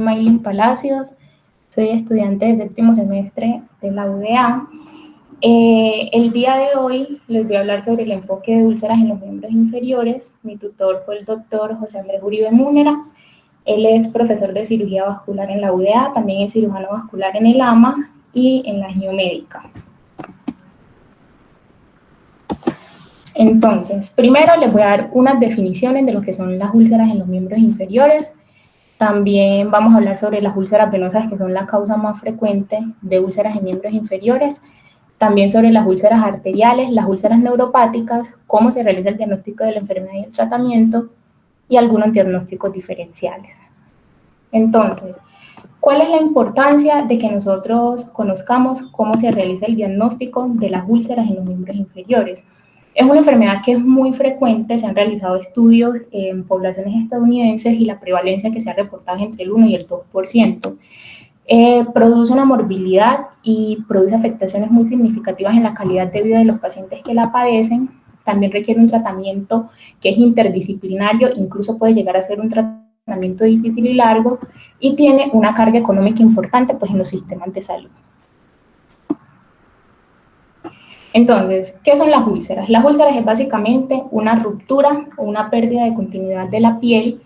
Maylin Palacios, soy estudiante de séptimo semestre de la UDA. El día de hoy les voy a hablar sobre el enfoque de úlceras en los miembros inferiores. Mi tutor fue el doctor José Andrés Uribe Múnera. Él es profesor de cirugía vascular en la UDA, también es cirujano vascular en el AMA y en la Geomédica. Entonces, primero les voy a dar unas definiciones de lo que son las úlceras en los miembros inferiores. También vamos a hablar sobre las úlceras venosas, que son la causa más frecuente de úlceras en miembros inferiores. También sobre las úlceras arteriales, las úlceras neuropáticas, cómo se realiza el diagnóstico de la enfermedad y el tratamiento, y algunos diagnósticos diferenciales. Entonces, ¿cuál es la importancia de que nosotros conozcamos cómo se realiza el diagnóstico de las úlceras en los miembros inferiores? Es una enfermedad que es muy frecuente, se han realizado estudios en poblaciones estadounidenses y la prevalencia que se ha reportado es entre el 1 y el 2%. Produce una morbilidad y produce afectaciones muy significativas en la calidad de vida de los pacientes que la padecen. También requiere un tratamiento que es interdisciplinario, incluso puede llegar a ser un tratamiento difícil y largo, y tiene una carga económica importante pues, en los sistemas de salud. Entonces, ¿qué son las úlceras? Las úlceras es básicamente una ruptura o una pérdida de continuidad de la piel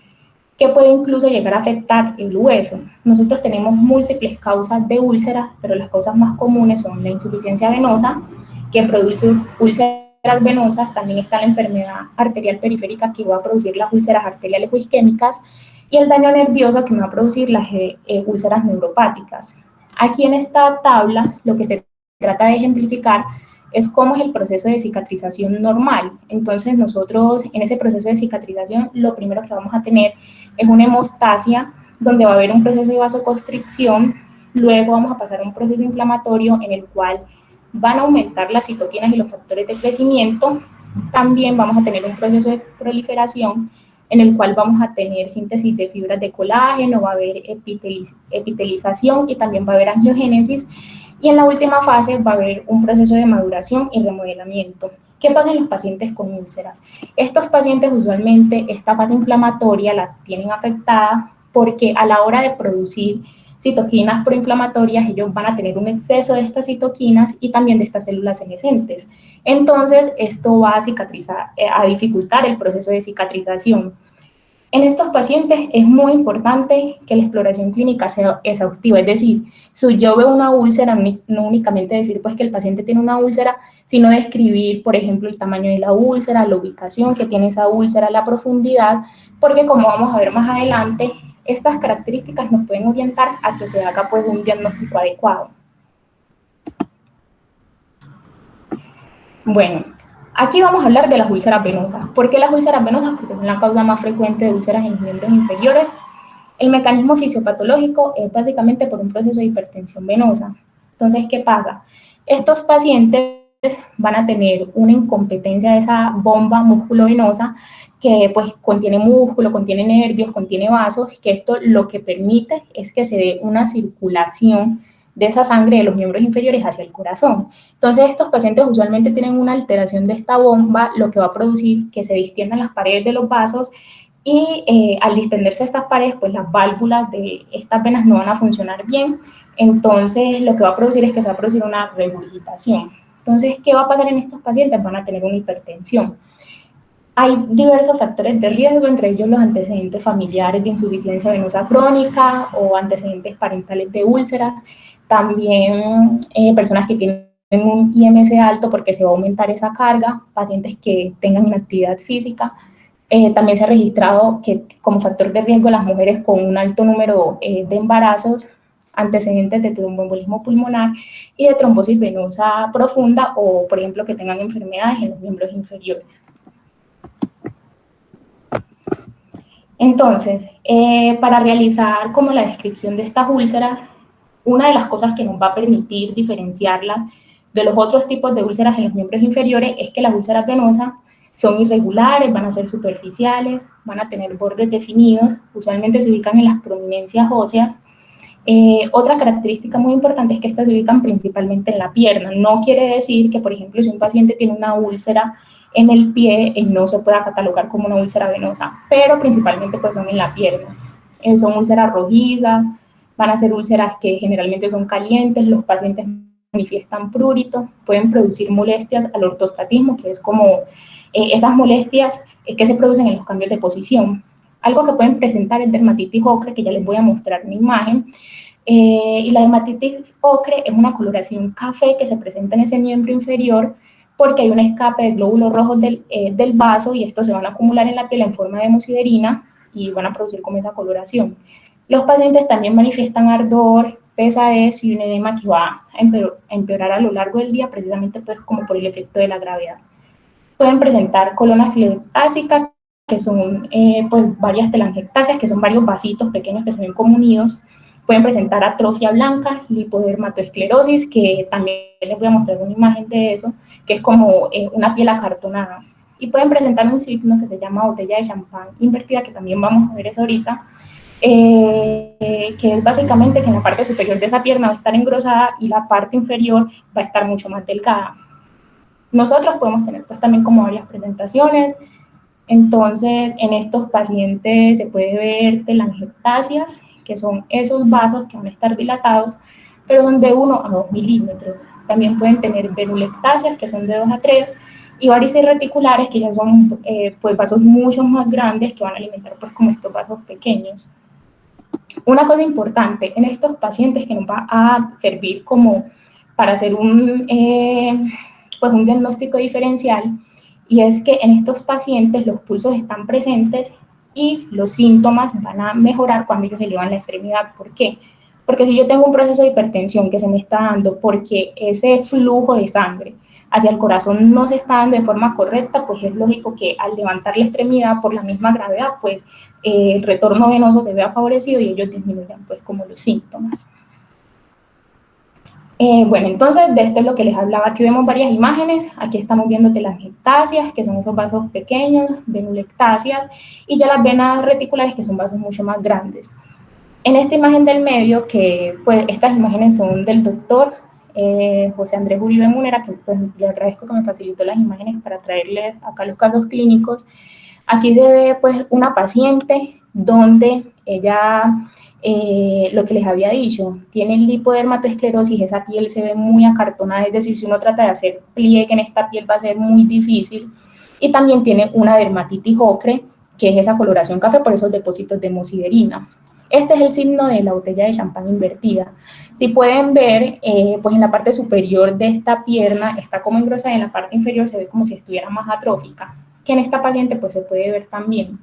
que puede incluso llegar a afectar el hueso. Nosotros tenemos múltiples causas de úlceras, pero las causas más comunes son la insuficiencia venosa, que produce úlceras venosas, también está la enfermedad arterial periférica, que va a producir las úlceras arteriales o isquémicas, y el daño nervioso, que va a producir las úlceras neuropáticas. Aquí en esta tabla, lo que se trata de ejemplificar es cómo es el proceso de cicatrización normal. Entonces, nosotros en ese proceso de cicatrización, lo primero que vamos a tener es una hemostasia, donde va a haber un proceso de vasoconstricción, luego vamos a pasar a un proceso inflamatorio en el cual van a aumentar las citoquinas y los factores de crecimiento. También vamos a tener un proceso de proliferación en el cual vamos a tener síntesis de fibras de colágeno, va a haber epitelización y también va a haber angiogénesis. Y en la última fase va a haber un proceso de maduración y remodelamiento. ¿Qué pasa en los pacientes con úlceras? Estos pacientes usualmente esta fase inflamatoria la tienen afectada porque a la hora de producir citoquinas proinflamatorias ellos van a tener un exceso de estas citoquinas y también de estas células senescentes. Entonces esto va a cicatrizar, a dificultar el proceso de cicatrización. En estos pacientes es muy importante que la exploración clínica sea exhaustiva, es decir, si yo veo una úlcera, no únicamente decir pues que el paciente tiene una úlcera, sino describir, por ejemplo, el tamaño de la úlcera, la ubicación que tiene esa úlcera, la profundidad, porque como vamos a ver más adelante, estas características nos pueden orientar a que se haga pues un diagnóstico adecuado. Bueno, aquí vamos a hablar de las úlceras venosas. ¿Por qué las úlceras venosas? Porque son la causa más frecuente de úlceras en los miembros inferiores. El mecanismo fisiopatológico es básicamente por un proceso de hipertensión venosa. Entonces, ¿qué pasa? Estos pacientes van a tener una incompetencia de esa bomba músculo-venosa que pues contiene músculo, contiene nervios, contiene vasos, que esto lo que permite es que se dé una circulación de esa sangre de los miembros inferiores hacia el corazón. Entonces, estos pacientes usualmente tienen una alteración de esta bomba, lo que va a producir que se distiendan las paredes de los vasos y al distenderse estas paredes, pues las válvulas de estas venas no van a funcionar bien. Entonces, lo que va a producir es que se va a producir una regurgitación. Entonces, ¿qué va a pasar en estos pacientes? Van a tener una hipertensión. Hay diversos factores de riesgo, entre ellos los antecedentes familiares de insuficiencia venosa crónica o antecedentes parentales de úlceras. También personas que tienen un IMC alto porque se va a aumentar esa carga, pacientes que tengan inactividad física. También se ha registrado que como factor de riesgo las mujeres con un alto número de embarazos, antecedentes de tromboembolismo pulmonar y de trombosis venosa profunda o, por ejemplo, que tengan enfermedades en los miembros inferiores. Entonces, para realizar como la descripción de estas úlceras, una de las cosas que nos va a permitir diferenciarlas de los otros tipos de úlceras en los miembros inferiores es que las úlceras venosas son irregulares, van a ser superficiales, van a tener bordes definidos, usualmente se ubican en las prominencias óseas. Otra característica muy importante es que estas se ubican principalmente en la pierna. No quiere decir que, por ejemplo, si un paciente tiene una úlcera en el pie, no se pueda catalogar como una úlcera venosa, pero principalmente pues son en la pierna. son úlceras rojizas, van a ser úlceras que generalmente son calientes, los pacientes manifiestan prurito, pueden producir molestias al ortostatismo, que es como esas molestias que se producen en los cambios de posición. Algo que pueden presentar es dermatitis ocre, que ya les voy a mostrar una imagen. Y la dermatitis ocre es una coloración café que se presenta en ese miembro inferior porque hay un escape de glóbulos rojos del vaso y estos se van a acumular en la piel en forma de hemosiderina y van a producir como esa coloración. Los pacientes también manifiestan ardor, pesadez y un edema que va a empeorar a lo largo del día, precisamente pues como por el efecto de la gravedad. Pueden presentar colona filotásica, que son pues varias telangiectasias, que son varios vasitos pequeños que se ven como unidos. Pueden presentar atrofia blanca, lipodermatoesclerosis, que también les voy a mostrar una imagen de eso, que es como una piel acartonada. Y pueden presentar un signo que se llama botella de champán invertida, que también vamos a ver eso ahorita, que es básicamente que en la parte superior de esa pierna va a estar engrosada y la parte inferior va a estar mucho más delgada. Nosotros podemos tener pues también como varias presentaciones. Entonces, en estos pacientes se puede ver telangiectasias, que son esos vasos que van a estar dilatados, pero son de 1 a 2 milímetros. También pueden tener venulectasias, que son de 2 a 3, y varices reticulares, que ya son pues vasos mucho más grandes que van a alimentar pues como estos vasos pequeños. Una cosa importante en estos pacientes que nos va a servir como para hacer pues un diagnóstico diferencial, y es que en estos pacientes los pulsos están presentes y los síntomas van a mejorar cuando ellos elevan la extremidad. ¿Por qué? Porque si yo tengo un proceso de hipertensión que se me está dando porque ese flujo de sangre hacia el corazón no se está dando de forma correcta, pues es lógico que al levantar la extremidad por la misma gravedad, pues el retorno venoso se vea favorecido y ellos disminuyan pues como los síntomas. Bueno, entonces de esto es lo que les hablaba. Aquí vemos varias imágenes. Aquí estamos viendo telangiectasias, que son esos vasos pequeños, venulectasias, y ya las venas reticulares, que son vasos mucho más grandes. En esta imagen del medio, que pues estas imágenes son del doctor José Andrés Uribe Munera, que pues le agradezco que me facilitó las imágenes para traerles acá los casos clínicos. Aquí se ve pues una paciente donde ella, lo que les había dicho, tiene lipodermatoesclerosis, esa piel se ve muy acartonada, es decir, si uno trata de hacer pliegue en esta piel va a ser muy difícil, y también tiene una dermatitis ocre, que es esa coloración café por esos depósitos de hemosiderina. Este es el signo de la botella de champán invertida. Si pueden ver, pues en la parte superior de esta pierna está como engrosada y en la parte inferior se ve como si estuviera más atrófica, que en esta paciente pues se puede ver también.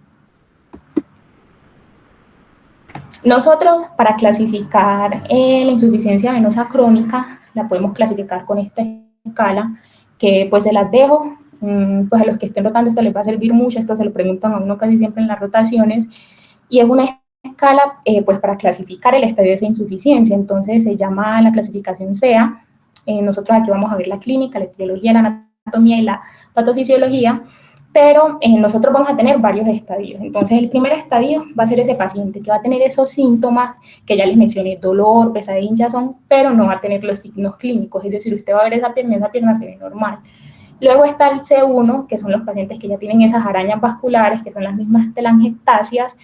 Nosotros, para clasificar la insuficiencia venosa crónica, la podemos clasificar con esta escala, que pues se las dejo, pues a los que estén rotando esto les va a servir mucho, esto se lo preguntan a uno casi siempre en las rotaciones, y es una escala pues para clasificar el estadio de esa insuficiencia. Entonces se llama la clasificación SEA. Nosotros aquí vamos a ver la clínica, la etiología, la anatomía y la patofisiología, pero nosotros vamos a tener varios estadios. Entonces el primer estadio va a ser ese paciente que va a tener esos síntomas que ya les mencioné, dolor, pesadez, hinchazón, pero no va a tener los signos clínicos, es decir, usted va a ver esa pierna se ve normal. Luego está el C1, que son los pacientes que ya tienen esas arañas vasculares, que son las mismas telangiectasias.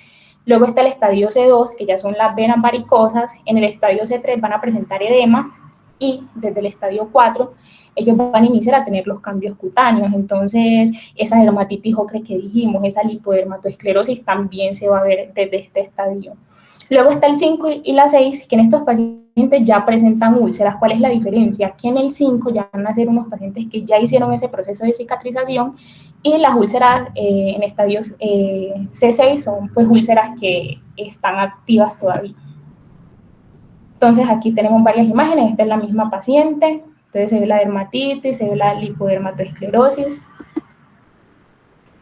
Luego está el estadio C2, que ya son las venas varicosas. En el estadio C3 van a presentar edema y desde el estadio 4 ellos van a iniciar a tener los cambios cutáneos. Entonces, esa dermatitis ocre que dijimos, esa lipodermatoesclerosis también se va a ver desde este estadio. Luego está el 5 y la 6, que en estos pacientes ya presentan úlceras. ¿Cuál es la diferencia? Que en el 5 ya van a ser unos pacientes que ya hicieron ese proceso de cicatrización y las úlceras en estadios C6 son pues úlceras que están activas todavía. Entonces aquí tenemos varias imágenes, esta es la misma paciente, entonces se ve la dermatitis, se ve la lipodermatoesclerosis.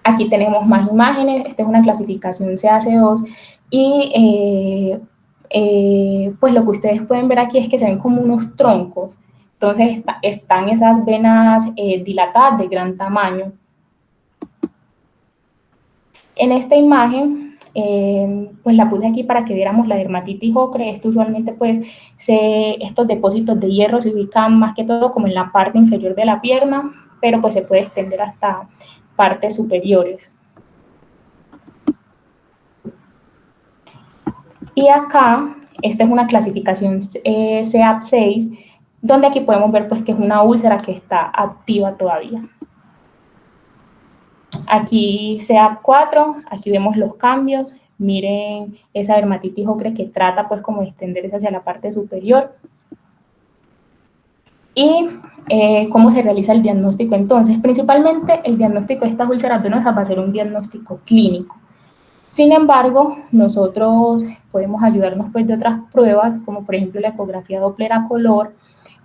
Aquí tenemos más imágenes, esta es una clasificación CAC2 y pues lo que ustedes pueden ver aquí es que se ven como unos troncos, entonces están esas venas dilatadas de gran tamaño. En esta imagen, pues la puse aquí para que viéramos la dermatitis ocre. Esto usualmente pues estos depósitos de hierro se ubican más que todo como en la parte inferior de la pierna, pero pues se puede extender hasta partes superiores. Y acá, esta es una clasificación CEAP6, donde aquí podemos ver pues que es una úlcera que está activa todavía. Aquí CEAP4, aquí vemos los cambios, miren esa dermatitis ocre que trata pues como de extenderse hacia la parte superior. Y cómo se realiza el diagnóstico entonces. Principalmente el diagnóstico de estas úlceras venosas va a ser un diagnóstico clínico. Sin embargo, nosotros podemos ayudarnos pues de otras pruebas, como por ejemplo la ecografía Doppler a color,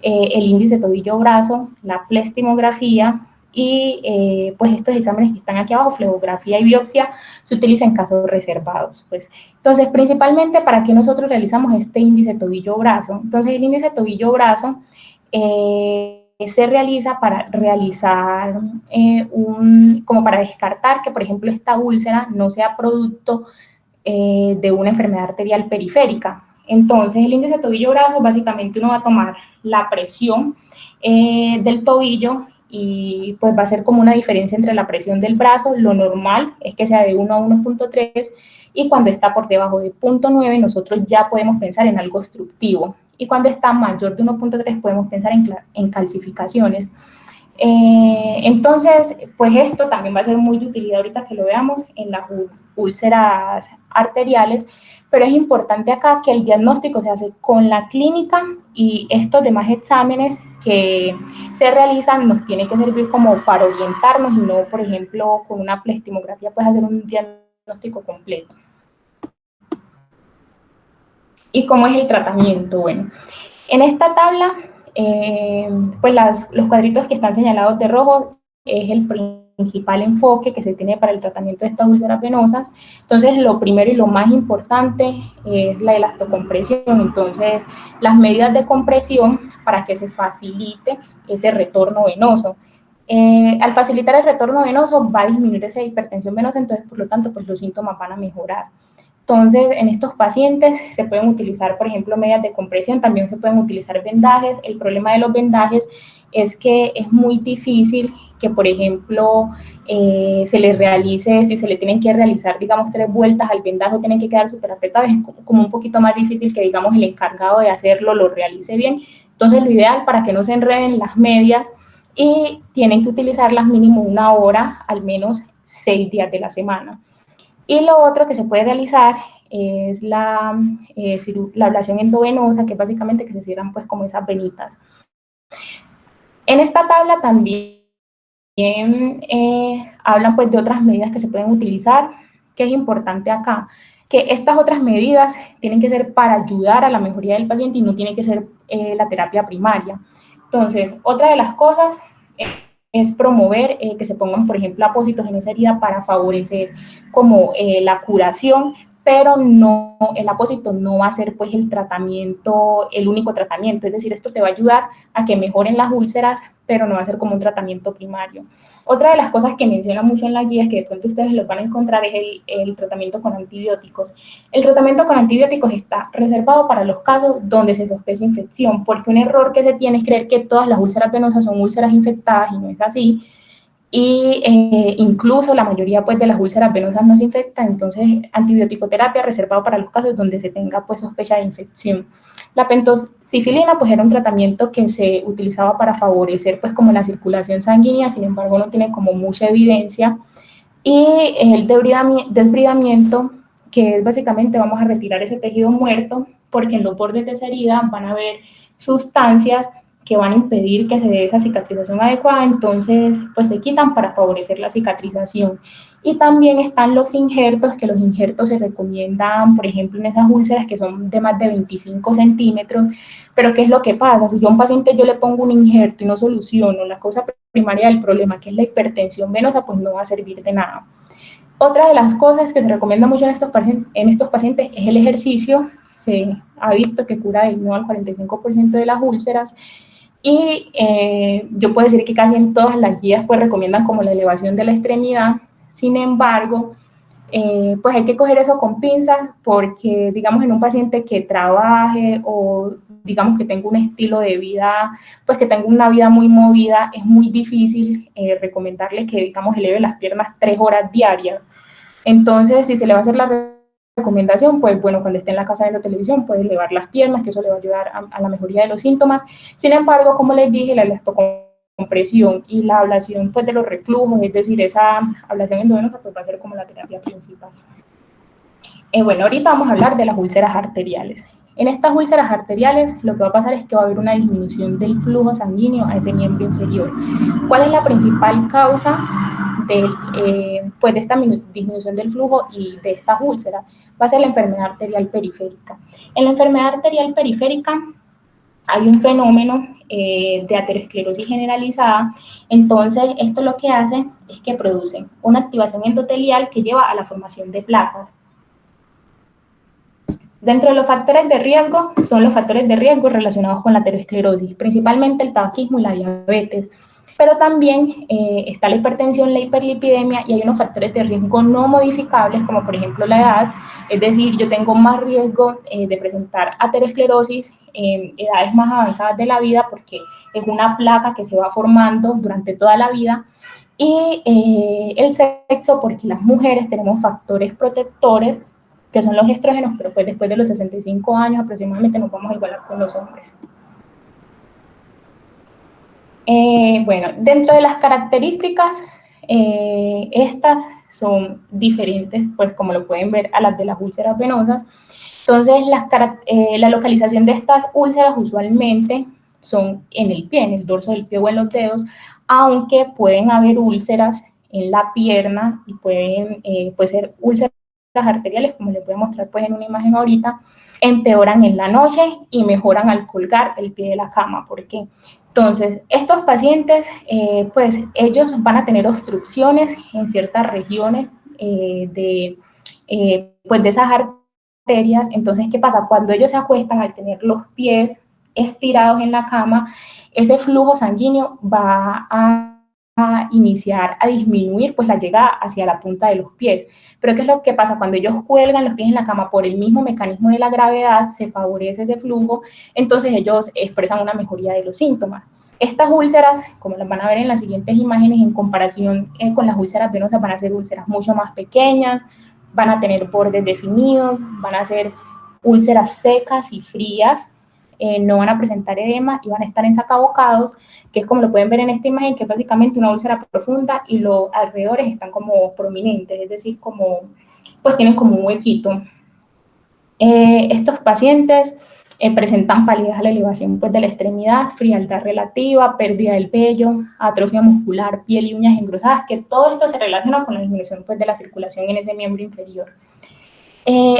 el índice tobillo-brazo, la plestimografía y pues estos exámenes que están aquí abajo, flebografía y biopsia, se utilizan en casos reservados. Pues. Entonces, principalmente, ¿para qué nosotros realizamos este índice tobillo-brazo? Entonces, el índice tobillo-brazo se realiza para realizar como para descartar que, por ejemplo, esta úlcera no sea producto de una enfermedad arterial periférica. Entonces, el índice tobillo-brazo, básicamente uno va a tomar la presión del tobillo y pues va a ser como una diferencia entre la presión del brazo. Lo normal es que sea de 1 a 1.3 y cuando está por debajo de 0.9 nosotros ya podemos pensar en algo obstructivo. Y cuando está mayor de 1.3 podemos pensar en calcificaciones. Entonces, pues esto también va a ser muy de utilidad ahorita que lo veamos en las úlceras arteriales, pero es importante acá que el diagnóstico se hace con la clínica y estos demás exámenes que se realizan nos tienen que servir como para orientarnos y no, por ejemplo, con una plestimografía pues hacer un diagnóstico completo. ¿Y cómo es el tratamiento? Bueno, en esta tabla, pues los cuadritos que están señalados de rojo es el principal enfoque que se tiene para el tratamiento de estas úlceras venosas. Entonces, lo primero y lo más importante es la elastocompresión. Entonces, las medidas de compresión para que se facilite ese retorno venoso. Al facilitar el retorno venoso va a disminuir esa hipertensión venosa, entonces, por lo tanto, pues los síntomas van a mejorar. Entonces, en estos pacientes se pueden utilizar, por ejemplo, medidas de compresión, también se pueden utilizar vendajes. El problema de los vendajes es que es muy difícil que, por ejemplo, se le realice, si se le tienen que realizar, digamos, 3 vueltas al vendaje, tienen que quedar súper apretados, es como un poquito más difícil que, digamos, el encargado de hacerlo lo realice bien. Entonces, lo ideal para que no se enreden las medias y tienen que utilizarlas mínimo 1 hora, al menos 6 días de la semana. Y lo otro que se puede realizar es la ablación endovenosa, que es básicamente que se cierran pues como esas venitas. En esta tabla también hablan pues de otras medidas que se pueden utilizar, que es importante acá, que estas otras medidas tienen que ser para ayudar a la mejoría del paciente y no tiene que ser la terapia primaria. Entonces, otra de las cosas es promover que se pongan, por ejemplo, apósitos en esa herida para favorecer como la curación, pero no, el apósito no va a ser pues el tratamiento, el único tratamiento, es decir, esto te va a ayudar a que mejoren las úlceras, pero no va a ser como un tratamiento primario. Otra de las cosas que menciona mucho en las guías, que de pronto ustedes lo van a encontrar, es el tratamiento con antibióticos. El tratamiento con antibióticos está reservado para los casos donde se sospecha infección, porque un error que se tiene es creer que todas las úlceras venosas son úlceras infectadas y no es así. Y incluso la mayoría pues de las úlceras venosas no se infectan, entonces antibiótico-terapia reservado para los casos donde se tenga pues sospecha de infección. La pentoxifilina pues era un tratamiento que se utilizaba para favorecer pues como la circulación sanguínea, sin embargo no tiene como mucha evidencia. Y el desbridamiento, que es básicamente vamos a retirar ese tejido muerto, porque en los bordes de esa herida van a haber sustancias que van a impedir que se dé esa cicatrización adecuada, entonces pues se quitan para favorecer la cicatrización. Y también están los injertos, que los injertos se recomiendan, por ejemplo, en esas úlceras que son de más de 25 centímetros, pero ¿qué es lo que pasa? Si yo a un paciente yo le pongo un injerto y no soluciono la causa primaria del problema, que es la hipertensión venosa, pues no va a servir de nada. Otra de las cosas que se recomienda mucho en estos pacientes es el ejercicio. Se ha visto que cura del 9 al 45% de las úlceras. Y yo puedo decir que casi en todas las guías pues recomiendan como la elevación de la extremidad. Sin embargo, pues hay que coger eso con pinzas porque, digamos, en un paciente que trabaje o, digamos, que tenga un estilo de vida, pues que tenga una vida muy movida, es muy difícil recomendarle que, digamos, eleve las piernas 3 horas diarias. Entonces, si se le va a hacer la recomendación, pues bueno, cuando esté en la casa viendo televisión puede elevar las piernas, que eso le va a ayudar a la mejoría de los síntomas. Sin embargo, como les dije, la elastocompresión y la ablación pues de los reflujos, es decir, esa ablación endovenosa, pues va a ser como la terapia principal. Bueno, ahorita vamos a hablar de las úlceras arteriales. En estas úlceras arteriales lo que va a pasar es que va a haber una disminución del flujo sanguíneo a ese miembro inferior. ¿Cuál es la principal causa pues de esta disminución del flujo y de estas úlceras? Va a ser la enfermedad arterial periférica. En la enfermedad arterial periférica hay un fenómeno de aterosclerosis generalizada. Entonces, esto lo que hace es que produce una activación endotelial que lleva a la formación de placas. Dentro de los factores de riesgo son los factores de riesgo relacionados con la aterosclerosis, principalmente el tabaquismo y la diabetes, pero también está la hipertensión, la hiperlipidemia, y hay unos factores de riesgo no modificables, como por ejemplo la edad, es decir, yo tengo más riesgo de presentar aterosclerosis en edades más avanzadas de la vida, porque es una placa que se va formando durante toda la vida, y el sexo, porque las mujeres tenemos factores protectores, que son los estrógenos, pero pues después de los 65 años aproximadamente nos vamos a igualar con los hombres. Bueno, dentro de las características, estas son diferentes, pues como lo pueden ver, a las de las úlceras venosas. Entonces, la localización de estas úlceras usualmente son en el pie, en el dorso del pie o en los dedos, aunque pueden haber úlceras en la pierna y puede ser úlceras arteriales, como les voy a mostrar pues en una imagen ahorita, empeoran en la noche y mejoran al colgar el pie de la cama. ¿Por qué? Entonces, estos pacientes, pues ellos van a tener obstrucciones en ciertas regiones pues de esas arterias. Entonces, ¿qué pasa? Cuando ellos se acuestan, al tener los pies estirados en la cama, ese flujo sanguíneo va a iniciar a disminuir pues la llegada hacia la punta de los pies. Pero ¿qué es lo que pasa? Cuando ellos cuelgan los pies en la cama por el mismo mecanismo de la gravedad, se favorece ese flujo, entonces ellos expresan una mejoría de los síntomas. Estas úlceras, como las van a ver en las siguientes imágenes, en comparación con las úlceras venosas, van a ser úlceras mucho más pequeñas, van a tener bordes definidos, van a ser úlceras secas y frías, no van a presentar edema y van a estar ensacabocados, que es como lo pueden ver en esta imagen, que es básicamente una úlcera profunda y los alrededores están como prominentes, es decir, pues tienen como un huequito. Estos pacientes presentan palidez a la elevación pues, de la extremidad, frialdad relativa, pérdida del vello, atrofia muscular, piel y uñas engrosadas, que todo esto se relaciona con la disminución pues, de la circulación en ese miembro inferior.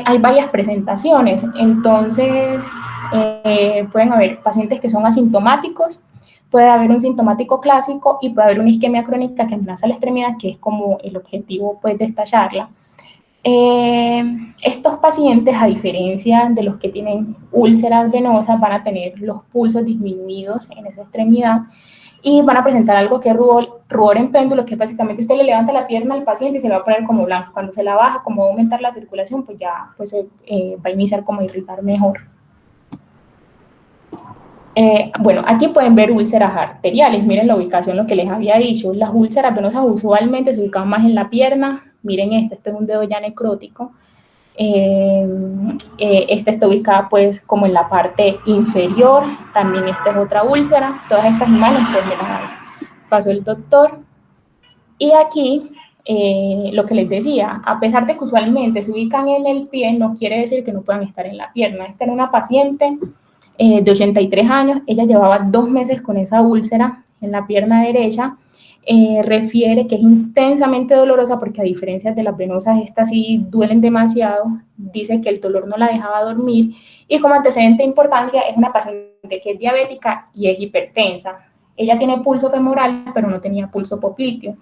Hay varias presentaciones, entonces pueden haber pacientes que son asintomáticos, puede haber un sintomático clásico y puede haber una isquemia crónica que amenaza la extremidad, que es como el objetivo pues, de esta charla. Estos pacientes, a diferencia de los que tienen úlceras venosas, van a tener los pulsos disminuidos en esa extremidad y van a presentar algo que es rubor en péndulo, que básicamente usted le levanta la pierna al paciente y se le va a poner como blanco. Cuando se la baja, como va a aumentar la circulación, pues ya pues, va a iniciar como a irritar mejor. Bueno, aquí pueden ver úlceras arteriales. Miren la ubicación, lo que les había dicho. Las úlceras venosas usualmente se ubican más en la pierna. Miren este es un dedo ya necrótico. Esta está ubicada pues como en la parte inferior. También esta es otra úlcera. Todas estas imágenes pues me las pasó el doctor. Y aquí, lo que les decía, a pesar de que usualmente se ubican en el pie, no quiere decir que no puedan estar en la pierna. Esta era una paciente de 83 años, ella llevaba 2 meses con esa úlcera en la pierna derecha, refiere que es intensamente dolorosa porque a diferencia de las venosas, estas sí duelen demasiado, dice que el dolor no la dejaba dormir y como antecedente de importancia es una paciente que es diabética y es hipertensa. Ella tiene pulso femoral, pero no tenía pulso popliteo.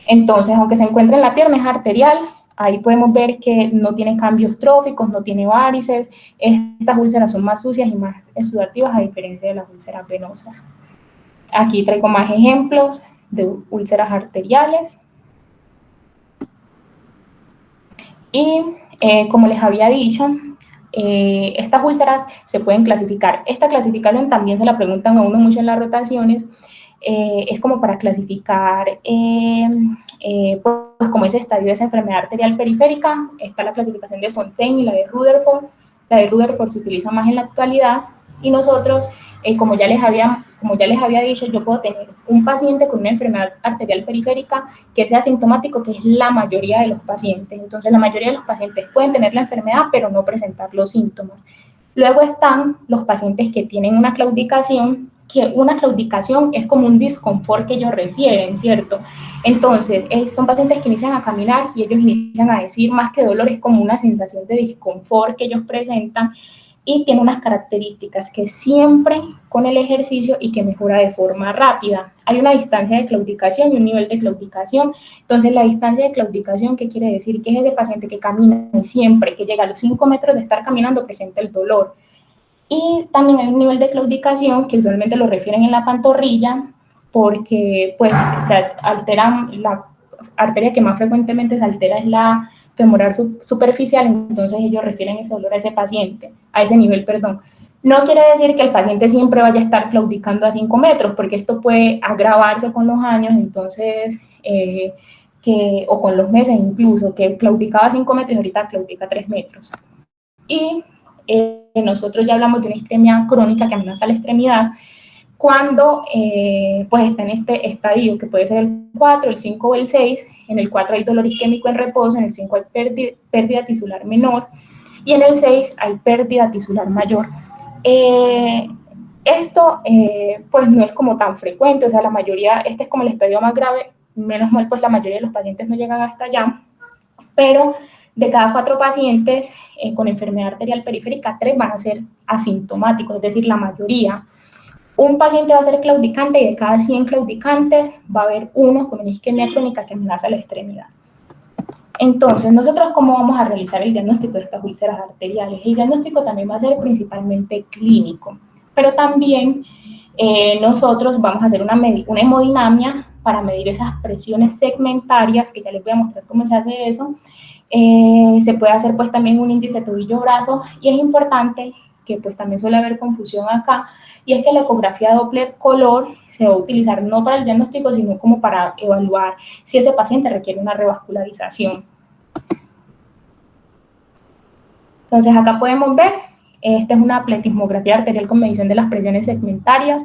Entonces, aunque se encuentra en la pierna, es arterial. Ahí podemos ver que no tiene cambios tróficos, no tiene varices. Estas úlceras son más sucias y más exudativas a diferencia de las úlceras venosas. Aquí traigo más ejemplos de úlceras arteriales. Y como les había dicho, estas úlceras se pueden clasificar. Esta clasificación también se la preguntan a uno mucho en las rotaciones. Es como para clasificar pues como ese estadio de esa enfermedad arterial periférica. Está la clasificación de Fontaine y la de Rutherford. La de Rutherford se utiliza más en la actualidad, y nosotros, como ya les había dicho, yo puedo tener un paciente con una enfermedad arterial periférica que sea asintomático, que es la mayoría de los pacientes. Entonces, la mayoría de los pacientes pueden tener la enfermedad, pero no presentar los síntomas. Luego están los pacientes que tienen una claudicación, que una claudicación es como un disconfort que ellos refieren, ¿cierto? Entonces, son pacientes que inician a caminar y ellos inician a decir, más que dolor, es como una sensación de disconfort que ellos presentan, y tiene unas características que siempre con el ejercicio y que mejora de forma rápida. Hay una distancia de claudicación y un nivel de claudicación. Entonces, la distancia de claudicación, ¿qué quiere decir? Que es ese paciente que camina y siempre que llega a los 5 metros de estar caminando presenta el dolor. Y también hay un nivel de claudicación que usualmente lo refieren en la pantorrilla, porque pues se altera, la arteria que más frecuentemente se altera es la femoral superficial, entonces ellos refieren ese dolor a ese paciente, a ese nivel, perdón. No quiere decir que el paciente siempre vaya a estar claudicando a 5 metros, porque esto puede agravarse con los años, entonces, o con los meses incluso, que claudicaba a 5 metros y ahorita claudica a 3 metros. Y nosotros ya hablamos de una isquemia crónica que amenaza la extremidad, cuando pues está en este estadio, que puede ser el 4, el 5 o el 6. En el 4 hay dolor isquémico en reposo, en el 5 hay pérdida tisular menor, y en el 6 hay pérdida tisular mayor. Esto pues no es como tan frecuente, o sea, la mayoría, este es como el estadio más grave, menos mal pues la mayoría de los pacientes no llegan hasta allá, pero de cada 4 pacientes con enfermedad arterial periférica, 3 van a ser asintomáticos, es decir, la mayoría. Un paciente va a ser claudicante y de cada 100 claudicantes va a haber uno con una isquemia crónica que amenaza la extremidad. Entonces, ¿nosotros cómo vamos a realizar el diagnóstico de estas úlceras arteriales? El diagnóstico también va a ser principalmente clínico, pero también nosotros vamos a hacer una hemodinamia para medir esas presiones segmentarias, que ya les voy a mostrar cómo se hace eso. Se puede hacer pues también un índice tobillo-brazo, y es importante que pues también suele haber confusión acá, y es que la ecografía Doppler color se va a utilizar no para el diagnóstico, sino como para evaluar si ese paciente requiere una revascularización. Entonces acá podemos ver, esta es una pletismografía arterial con medición de las presiones segmentarias.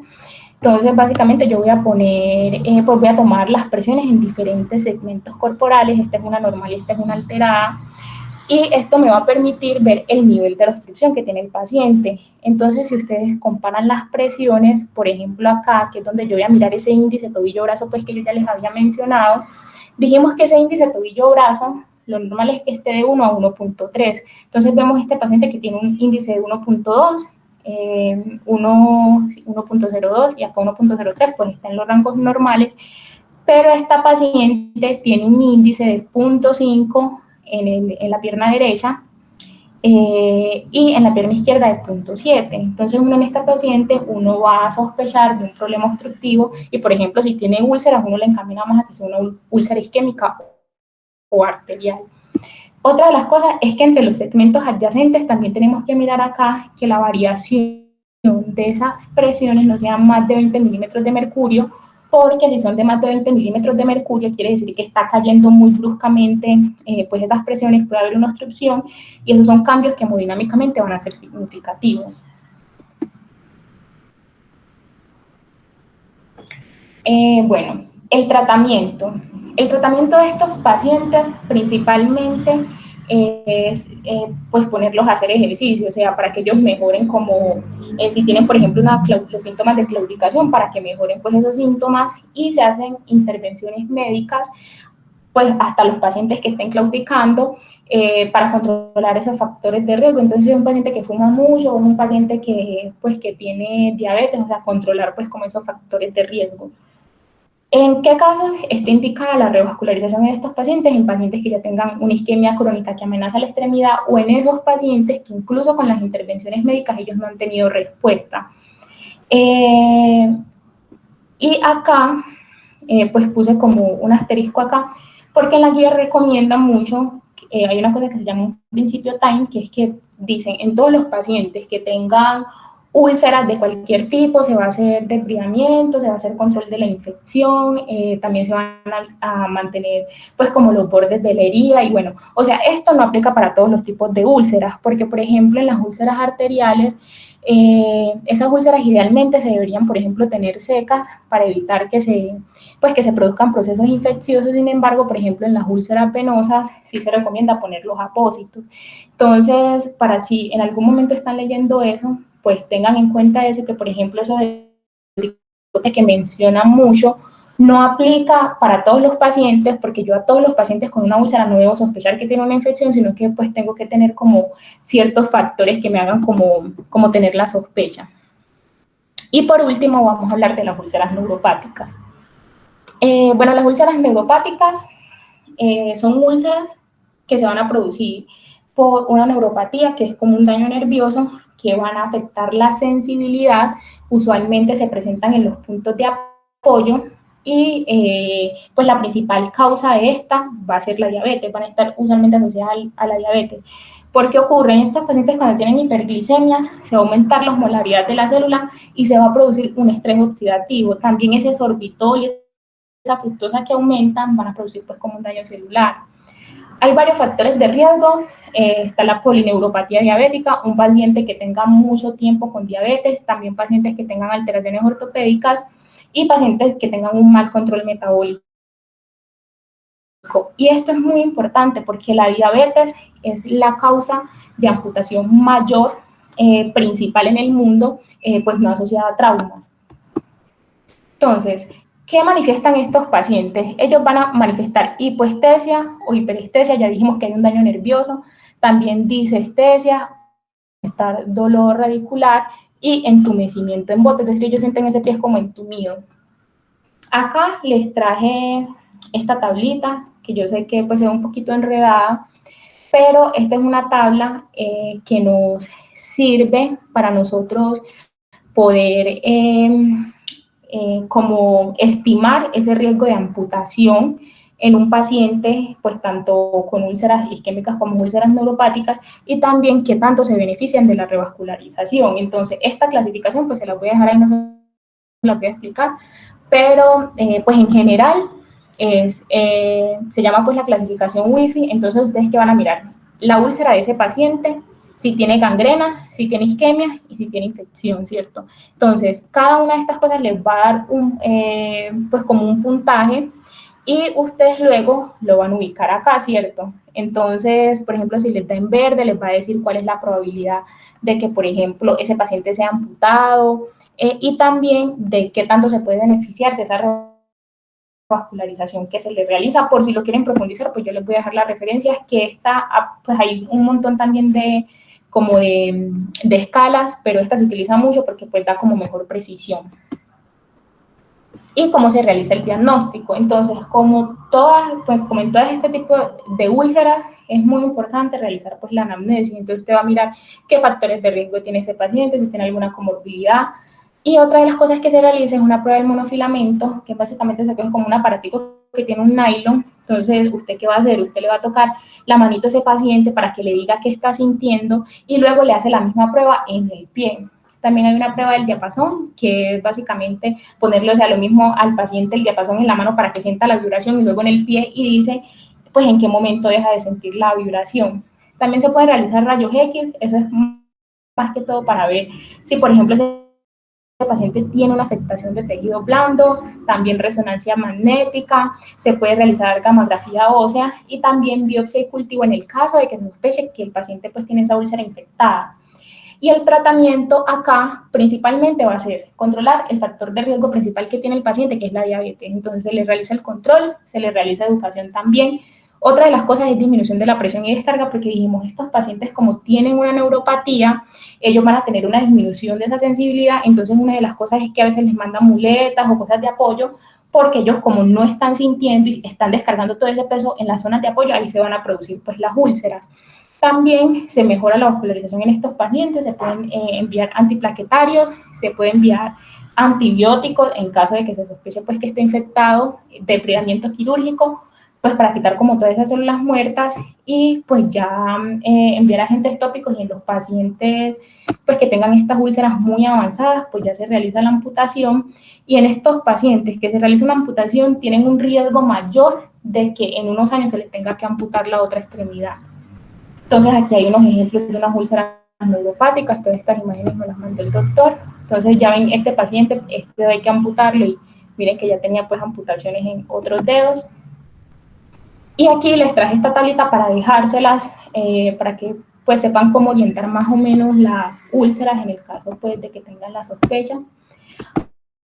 Entonces, básicamente yo voy a poner, pues voy a tomar las presiones en diferentes segmentos corporales. Esta es una normal y esta es una alterada. Y esto me va a permitir ver el nivel de obstrucción que tiene el paciente. Entonces, si ustedes comparan las presiones, por ejemplo acá, que es donde yo voy a mirar ese índice tobillo-brazo, pues que yo ya les había mencionado, dijimos que ese índice tobillo-brazo, lo normal es que esté de 1 a 1.3. Entonces, vemos este paciente que tiene un índice de 1.2, 1.02 y acá 1.03, pues está en los rangos normales, pero esta paciente tiene un índice de 0.5 en la pierna derecha y en la pierna izquierda de 0.7. Entonces, uno en esta paciente, uno va a sospechar de un problema obstructivo, y por ejemplo, si tiene úlceras, uno le encaminamos a que sea una úlcera isquémica o arterial. Otra de las cosas es que entre los segmentos adyacentes también tenemos que mirar acá que la variación de esas presiones no sean más de 20 milímetros de mercurio, porque si son de más de 20 milímetros de mercurio, quiere decir que está cayendo muy bruscamente pues esas presiones, puede haber una obstrucción, y esos son cambios que hemodinámicamente van a ser significativos. Bueno, el tratamiento. El tratamiento de estos pacientes principalmente es pues ponerlos a hacer ejercicio, o sea, para que ellos mejoren como, si tienen por ejemplo los síntomas de claudicación, para que mejoren pues esos síntomas, y se hacen intervenciones médicas pues hasta los pacientes que estén claudicando para controlar esos factores de riesgo. Entonces, si es un paciente que fuma mucho o es un paciente que pues que tiene diabetes, o sea, controlar pues como esos factores de riesgo. ¿En qué casos está indicada la revascularización en estos pacientes? En pacientes que ya tengan una isquemia crónica que amenaza la extremidad, o en esos pacientes que incluso con las intervenciones médicas ellos no han tenido respuesta. Y acá, pues puse como un asterisco acá, porque en la guía recomiendan mucho, hay una cosa que se llama un principio TIME, que es que dicen en todos los pacientes que tengan úlceras de cualquier tipo, se va a hacer debridamiento, se va a hacer control de la infección, también se van a mantener pues como los bordes de la herida y bueno, o sea, esto no aplica para todos los tipos de úlceras, porque por ejemplo en las úlceras arteriales, esas úlceras idealmente se deberían, por ejemplo, tener secas para evitar que se produzcan procesos infecciosos. Sin embargo, por ejemplo, en las úlceras venosas sí se recomienda poner los apósitos. Entonces, para si en algún momento están leyendo eso, pues tengan en cuenta eso, que por ejemplo eso de que mencionan mucho, no aplica para todos los pacientes, porque yo a todos los pacientes con una úlcera no debo sospechar que tienen una infección, sino que pues tengo que tener como ciertos factores que me hagan como tener la sospecha. Y por último vamos a hablar de las úlceras neuropáticas. Bueno, las úlceras neuropáticas son úlceras que se van a producir por una neuropatía, que es como un daño nervioso, que van a afectar la sensibilidad, usualmente se presentan en los puntos de apoyo y pues la principal causa de esta va a ser la diabetes, van a estar usualmente asociadas a la diabetes. ¿Por qué ocurre? En estos pacientes cuando tienen hiperglicemias se va a aumentar la osmolaridad de la célula y se va a producir un estrés oxidativo. También ese sorbitol y esa fructosa que aumentan van a producir pues como un daño celular. Hay varios factores de riesgo, está la polineuropatía diabética, un paciente que tenga mucho tiempo con diabetes, también pacientes que tengan alteraciones ortopédicas y pacientes que tengan un mal control metabólico. Y esto es muy importante porque la diabetes es la causa de amputación mayor, principal en el mundo, pues no asociada a traumas. Entonces, ¿qué manifiestan estos pacientes? Ellos van a manifestar hipoestesia o hiperestesia, ya dijimos que hay un daño nervioso, también disestesia, dolor radicular y entumecimiento en bote, es decir, ellos sienten ese pie como entumido. Acá les traje esta tablita, que yo sé que pues es un poquito enredada, pero esta es una tabla que nos sirve para nosotros poder como estimar ese riesgo de amputación en un paciente, pues tanto con úlceras isquémicas como úlceras neuropáticas, y también qué tanto se benefician de la revascularización. Entonces, esta clasificación, pues se la voy a dejar ahí, no se la voy a explicar, pero pues en general se llama pues la clasificación WIFI. Entonces, ¿ustedes qué van a mirar? La úlcera de ese paciente, si tiene gangrena, si tiene isquemia y si tiene infección, ¿cierto? Entonces, cada una de estas cosas les va a dar pues como un puntaje y ustedes luego lo van a ubicar acá, ¿cierto? Entonces, por ejemplo, si les da en verde, les va a decir cuál es la probabilidad de que, por ejemplo, ese paciente sea amputado y también de qué tanto se puede beneficiar de esa vascularización que se le realiza. Por si lo quieren profundizar, pues yo les voy a dejar las referencias, que esta, pues hay un montón también de escalas, pero esta se utiliza mucho porque pues da como mejor precisión. Y cómo se realiza el diagnóstico. Entonces, como en todo este tipo de úlceras, es muy importante realizar pues la anamnesis. Entonces, usted va a mirar qué factores de riesgo tiene ese paciente, si tiene alguna comorbilidad. Y otra de las cosas que se realiza es una prueba del monofilamento, que básicamente se coge como un aparatico que tiene un nylon. Entonces, ¿usted qué va a hacer? Usted le va a tocar la manito a ese paciente para que le diga qué está sintiendo y luego le hace la misma prueba en el pie. También hay una prueba del diapasón, que es básicamente ponerle, o sea, lo mismo al paciente el diapasón en la mano para que sienta la vibración y luego en el pie y dice, pues, en qué momento deja de sentir la vibración. También se puede realizar rayos X, eso es más que todo para ver si, por ejemplo, ese paciente tiene una afectación de tejidos blandos, también resonancia magnética, se puede realizar gamografía ósea y también biopsia y cultivo en el caso de que se sospeche que el paciente pues tiene esa úlcera infectada. Y el tratamiento acá principalmente va a ser controlar el factor de riesgo principal que tiene el paciente, que es la diabetes. Entonces se le realiza el control, se le realiza educación también. Otra de las cosas es disminución de la presión y descarga, porque dijimos, estos pacientes como tienen una neuropatía, ellos van a tener una disminución de esa sensibilidad. Entonces una de las cosas es que a veces les mandan muletas o cosas de apoyo, porque ellos como no están sintiendo y están descargando todo ese peso en las zonas de apoyo, ahí se van a producir pues las úlceras. También se mejora la vascularización en estos pacientes, se pueden enviar antiplaquetarios, se puede enviar antibióticos en caso de que se sospeche pues, que esté infectado, depredamiento quirúrgico, pues para quitar como todas esas células muertas y pues ya enviar agentes tópicos, y en los pacientes pues que tengan estas úlceras muy avanzadas, pues ya se realiza la amputación, y en estos pacientes que se realiza una amputación tienen un riesgo mayor de que en unos años se les tenga que amputar la otra extremidad. Entonces aquí hay unos ejemplos de unas úlceras neuropáticas, todas estas imágenes me las mandó el doctor. Entonces ya ven, este paciente, este hay que amputarlo, y miren que ya tenía pues amputaciones en otros dedos. Y aquí les traje esta tablita para dejárselas, para que pues sepan cómo orientar más o menos las úlceras en el caso pues de que tengan la sospecha.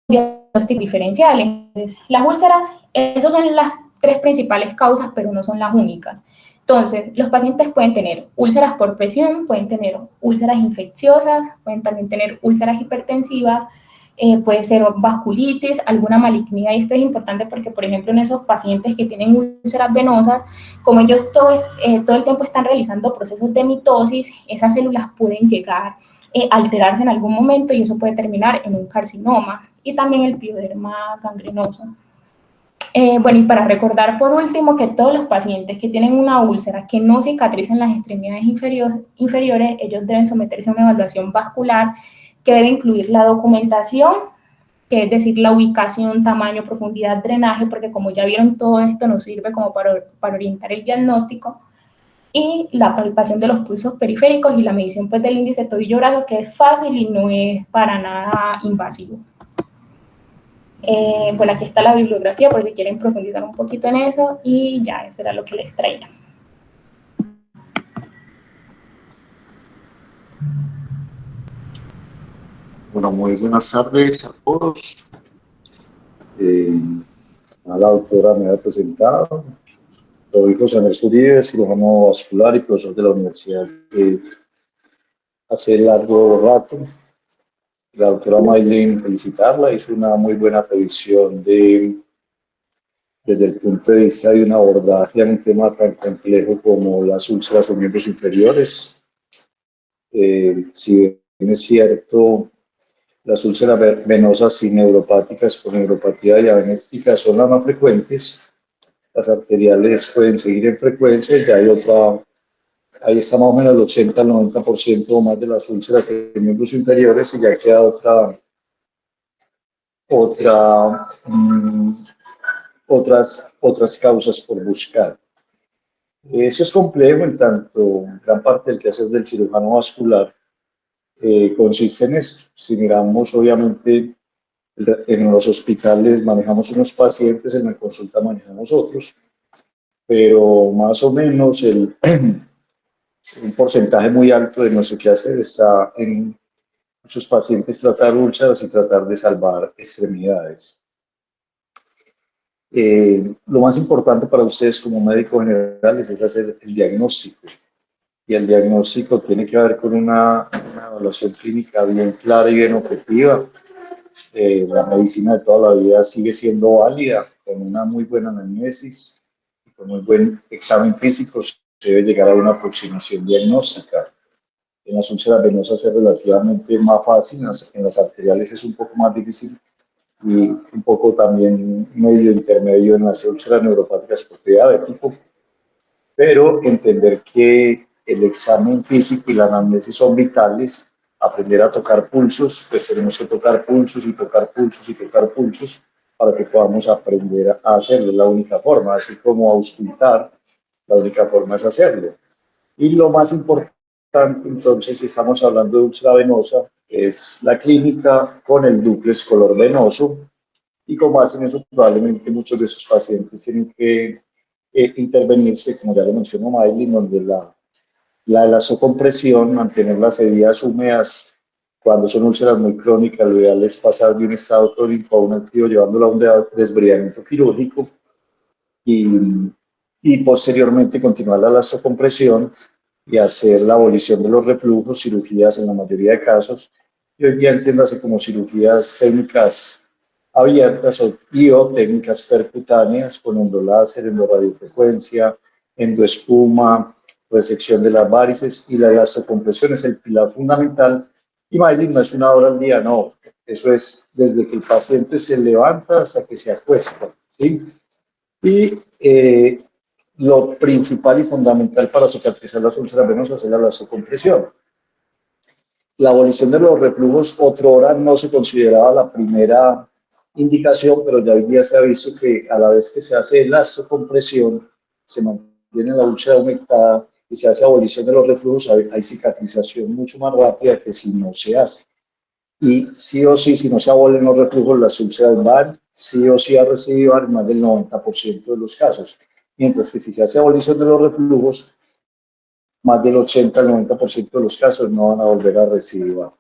Diagnósticos diferenciales. Las úlceras, esas son las tres principales causas, pero no son las únicas. Entonces, los pacientes pueden tener úlceras por presión, pueden tener úlceras infecciosas, pueden también tener úlceras hipertensivas, puede ser vasculitis, alguna malignidad, y esto es importante porque, por ejemplo, en esos pacientes que tienen úlceras venosas, como ellos todo el tiempo están realizando procesos de mitosis, esas células pueden llegar a alterarse en algún momento, y eso puede terminar en un carcinoma, y también el pioderma gangrenoso. Bueno, y para recordar por último que todos los pacientes que tienen una úlcera que no cicatriza en las extremidades inferiores, ellos deben someterse a una evaluación vascular que debe incluir la documentación, que es decir, la ubicación, tamaño, profundidad, drenaje, porque como ya vieron, todo esto nos sirve como para orientar el diagnóstico, y la palpación de los pulsos periféricos y la medición pues del índice tobillo-brazo, que es fácil y no es para nada invasivo. Bueno, aquí está la bibliografía por si quieren profundizar un poquito en eso, y ya, eso era lo que les traía. Bueno, muy buenas tardes a todos. A la doctora me ha presentado. Soy José Andrés Uribe, cirujano vascular y profesor de la universidad hace largo rato. La doctora Maylin, felicitarla, hizo una muy buena predicción desde el punto de vista de un abordaje a un tema tan complejo como las úlceras en miembros inferiores. Si bien es cierto, las úlceras venosas y neuropáticas con neuropatía diabética son las más frecuentes. Las arteriales pueden seguir en frecuencia, y hay otra, ahí está más o menos el 80 al 90% o más de las úlceras en miembros inferiores, y ya queda otras causas por buscar. Eso es complejo, en tanto gran parte del quehacer del cirujano vascular consiste en esto. Si miramos, obviamente, en los hospitales manejamos unos pacientes, en la consulta manejamos otros, pero más o menos un porcentaje muy alto de nuestro quehacer está en muchos pacientes tratar úlceras y tratar de salvar extremidades. Lo más importante para ustedes como médicos generales es hacer el diagnóstico, y el diagnóstico tiene que ver con una evaluación clínica bien clara y bien objetiva. La medicina de toda la vida sigue siendo válida, con una muy buena anamnesis y con muy buen examen físico se debe llegar a una aproximación diagnóstica. En las úlceras venosas es relativamente más fácil, en las arteriales es un poco más difícil, y un poco también medio intermedio en las úlceras neuropáticas por diabético, pero entender que el examen físico y la anamnesis son vitales. Aprender a tocar pulsos, pues tenemos que tocar pulsos y tocar pulsos y tocar pulsos para que podamos aprender a hacerlo. Es la única forma, así como auscultar, la única forma es hacerlo. Y lo más importante, entonces, si estamos hablando de úlcera venosa, es la clínica con el dúplex color venoso, y como hacen eso, probablemente muchos de esos pacientes tienen que intervenirse, como ya lo mencionó Maylin, donde la vasoconpresión, mantener las heridas húmedas cuando son úlceras muy crónicas, lo ideal es pasar de un estado crónico a un activo, llevándolo a un desbridamiento quirúrgico, y posteriormente continuar la vasoconpresión y hacer la abolición de los reflujos, cirugías en la mayoría de casos, y hoy día entiéndase como cirugías técnicas abiertas o técnicas percutáneas con endoláser, endoradiofrecuencia, endoespuma, resección de las varices, y la vasocompresión es el pilar fundamental. Y Maylin, no es una hora al día, no, eso es desde que el paciente se levanta hasta que se acuesta, ¿sí? Y eh, lo principal y fundamental para cicatrizar las úlceras venosas es la vasocompresión. La abolición de los reflujos otrora no se consideraba la primera indicación, pero ya hoy día se ha visto que a la vez que se hace vasocompresión, se mantiene la úlcera aumentada y se hace abolición de los reflujos, hay cicatrización mucho más rápida que si no se hace. Y sí o sí, si no se abolen los reflujos, las úlceras van sí o sí a recidivar en más del 90% de los casos. Mientras que si se hace abolición de los reflujos, más del 80 al 90% de los casos no van a volver a recidivar.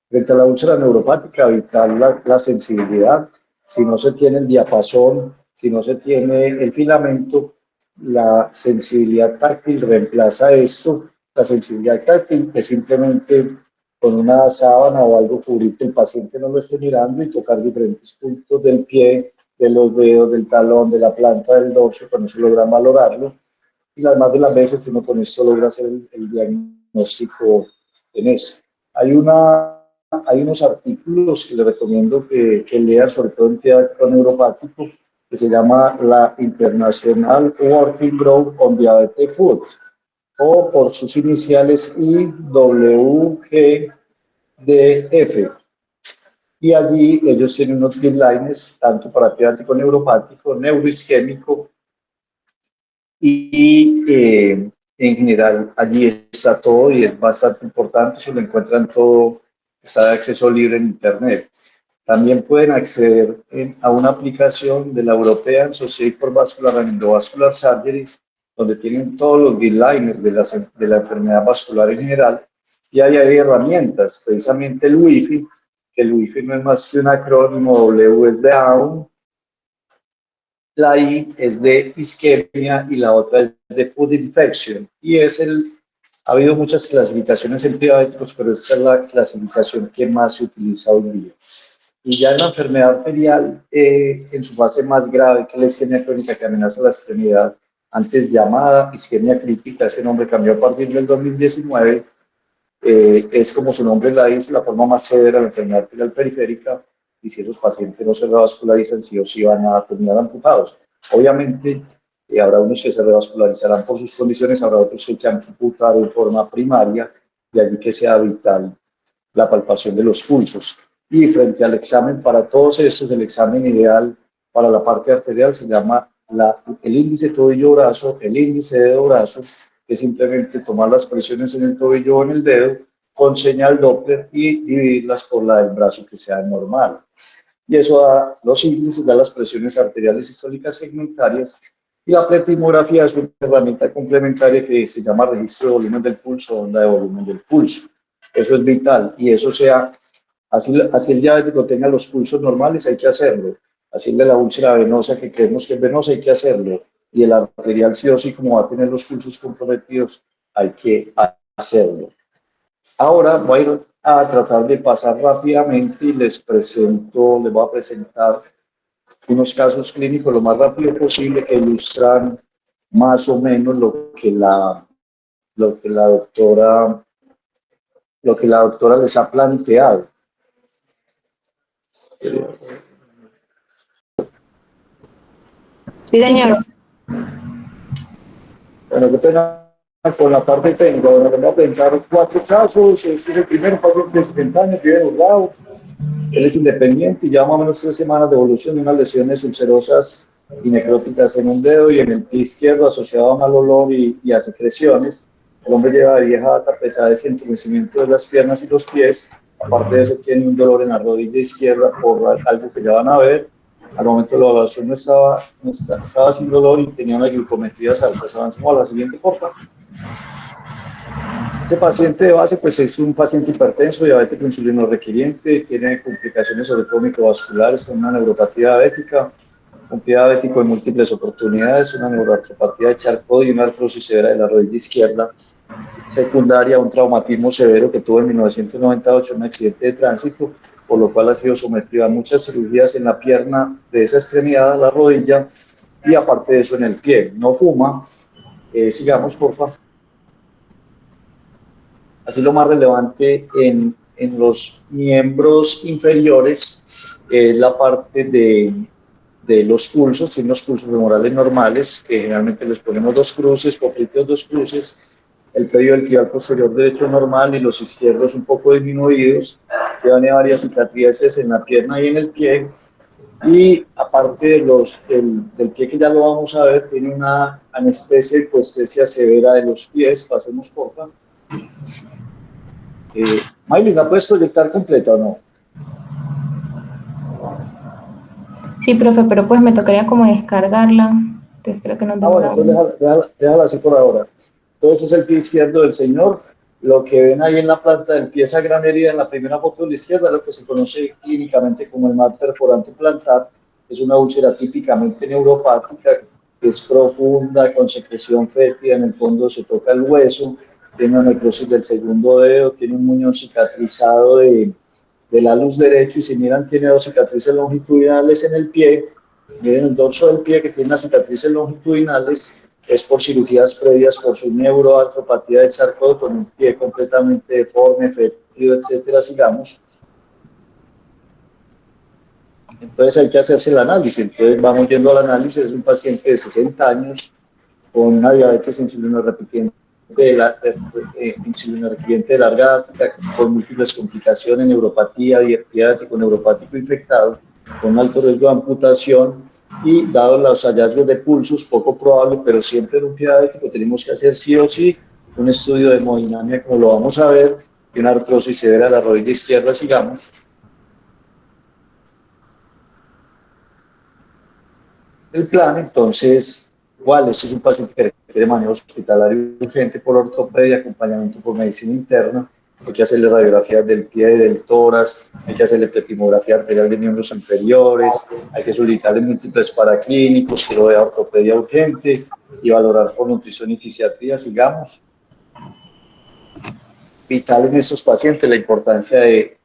Frente a la úlcera neuropática, evitar la sensibilidad. Si no se tiene el diapasón, si no se tiene el filamento, la sensibilidad táctil reemplaza esto. La sensibilidad táctil es simplemente con una sábana o algo cubrir que el paciente no lo esté mirando y tocar diferentes puntos del pie, de los dedos, del talón, de la planta del dorso, cuando se logra valorarlo. Y las más de las veces uno con esto logra hacer el diagnóstico en eso. Hay unos artículos que le recomiendo que lean, sobre todo en pediátrico neuropático, que se llama la International Working Group on Diabetic Food, o por sus iniciales IWGDF. Y allí ellos tienen unos guidelines, tanto para pediátrico neuropático, neuroisquémico, y en general allí está todo y es bastante importante, si lo encuentran todo, está de acceso libre en internet. También pueden acceder a una aplicación de la European Society for Vascular and Endovascular Surgery, donde tienen todos los guidelines de la enfermedad vascular en general, y ahí hay herramientas, precisamente el Wi-Fi, que el Wi-Fi no es más que un acrónimo, W es de Down, la I es de isquemia y la otra es de food infection. Y ha habido muchas clasificaciones en diabéticos, pero esta es la clasificación que más se utiliza hoy día. Y ya en la enfermedad arterial, en su fase más grave, que es la isquemia crónica que amenaza la extremidad, antes llamada isquemia crítica, ese nombre cambió a partir del 2019, es como su nombre la dice, la forma más severa de la enfermedad arterial periférica, y si esos pacientes no se revascularizan, sí o sí van a terminar amputados. Obviamente, habrá unos que se revascularizarán por sus condiciones, habrá otros que hay que amputar en forma primaria, de allí que sea vital la palpación de los pulsos. Y frente al examen, para todos estos, el examen ideal para la parte arterial se llama el índice tobillo-brazo, el índice dedo-brazo, que es simplemente tomar las presiones en el tobillo o en el dedo con señal Doppler y dividirlas por la del brazo que sea normal. Y eso da los índices, da las presiones arteriales sistólicas segmentarias. Y la pletimografía es una herramienta complementaria que se llama registro de volumen del pulso o onda de volumen del pulso. Eso es vital y eso así el diabético tenga los pulsos normales, hay que hacerlo. Así el de la úlcera venosa, que creemos que es venosa, hay que hacerlo. Y el arterial sí o sí, como va a tener los pulsos comprometidos, hay que hacerlo. Ahora voy a ir a tratar de pasar rápidamente y les voy a presentar unos casos clínicos lo más rápido posible que ilustran más o menos lo que la doctora les ha planteado. Sí, señor. Bueno, qué pena con la parte técnica. Bueno, les voy a presentar 4 casos. Este es el primero, paciente de 60 años, vive en Urrao. Él es independiente y lleva más o menos 3 semanas de evolución de unas lesiones ulcerosas y necróticas en un dedo y en el pie izquierdo asociado a mal olor y a secreciones. El hombre lleva de vieja data pesadez y entumecimiento de las piernas y los pies. Aparte de eso, tiene un dolor en la rodilla izquierda por algo que ya van a ver. Al momento de la evaluación no estaba sin dolor y tenía unas glucometrías altas. Avanzamos a la siguiente, por favor. Este paciente de base pues, es un paciente hipertenso, diabético insulino requiriente, tiene complicaciones sobre todo microvasculares con una neuropatía diabética, un pie diabético en múltiples oportunidades, una neuropatía de Charcot y una artrosis severa de la rodilla izquierda, secundaria a un traumatismo severo que tuvo en 1998 en un accidente de tránsito, por lo cual ha sido sometido a muchas cirugías en la pierna de esa extremidad, la rodilla, y aparte de eso en el pie. No fuma. Sigamos, por favor. Así lo más relevante en los miembros inferiores es la parte de de los pulsos, tiene unos pulsos femorales normales, que generalmente les ponemos 2 cruces, popliteos 2 cruces, el pedio del tibial posterior derecho normal y los izquierdos un poco disminuidos, tiene varias cicatrices en la pierna y en el pie, y aparte del pie que ya lo vamos a ver, tiene una anestesia y hipoestesia severa de los pies. Pasemos por favor. Miley, ¿la puedes proyectar completa o no? Sí, profe, pero pues me tocaría como descargarla, entonces creo que no tengo Bueno, entonces déjala así por ahora. Entonces es el pie izquierdo del señor. Lo que ven ahí en la planta del pie, esa gran herida en la primera foto de la izquierda, es lo que se conoce clínicamente como el mal perforante plantar. Es una úlcera típicamente neuropática, que es profunda, con secreción fétida, en el fondo se toca el hueso, tiene una necrosis del segundo dedo, tiene un muñón cicatrizado del alus derecho, y si miran tiene 2 cicatrices longitudinales en el pie. Miren el dorso del pie, que tiene unas cicatrices longitudinales, es por cirugías previas, por su neuroartropatía de Charcot, con un pie completamente deforme, fétido, etcétera, sigamos. Entonces hay que hacerse el análisis. Entonces vamos yendo al análisis. Es un paciente de 60 años con una diabetes insulino-repitiente de larga data, con múltiples complicaciones, neuropatía, diabético neuropático infectado, con alto riesgo de amputación, y dados los hallazgos de pulsos, poco probable, pero siempre en un pie diabético tenemos que hacer sí o sí un estudio de hemodinamia, como lo vamos a ver, y una artrosis severa de la rodilla izquierda, sigamos. El plan, entonces, igual, este es un paciente que requiere manejo hospitalario urgente por ortopedia, acompañamiento por medicina interna. Hay que hacerle radiografías del pie, del tórax, hay que hacerle pletimografía arterial de miembros inferiores, hay que solicitarle múltiples paraclínicos, que lo vea ortopedia urgente, y valorar por nutrición y fisiatría, sigamos. Vital en estos pacientes la importancia de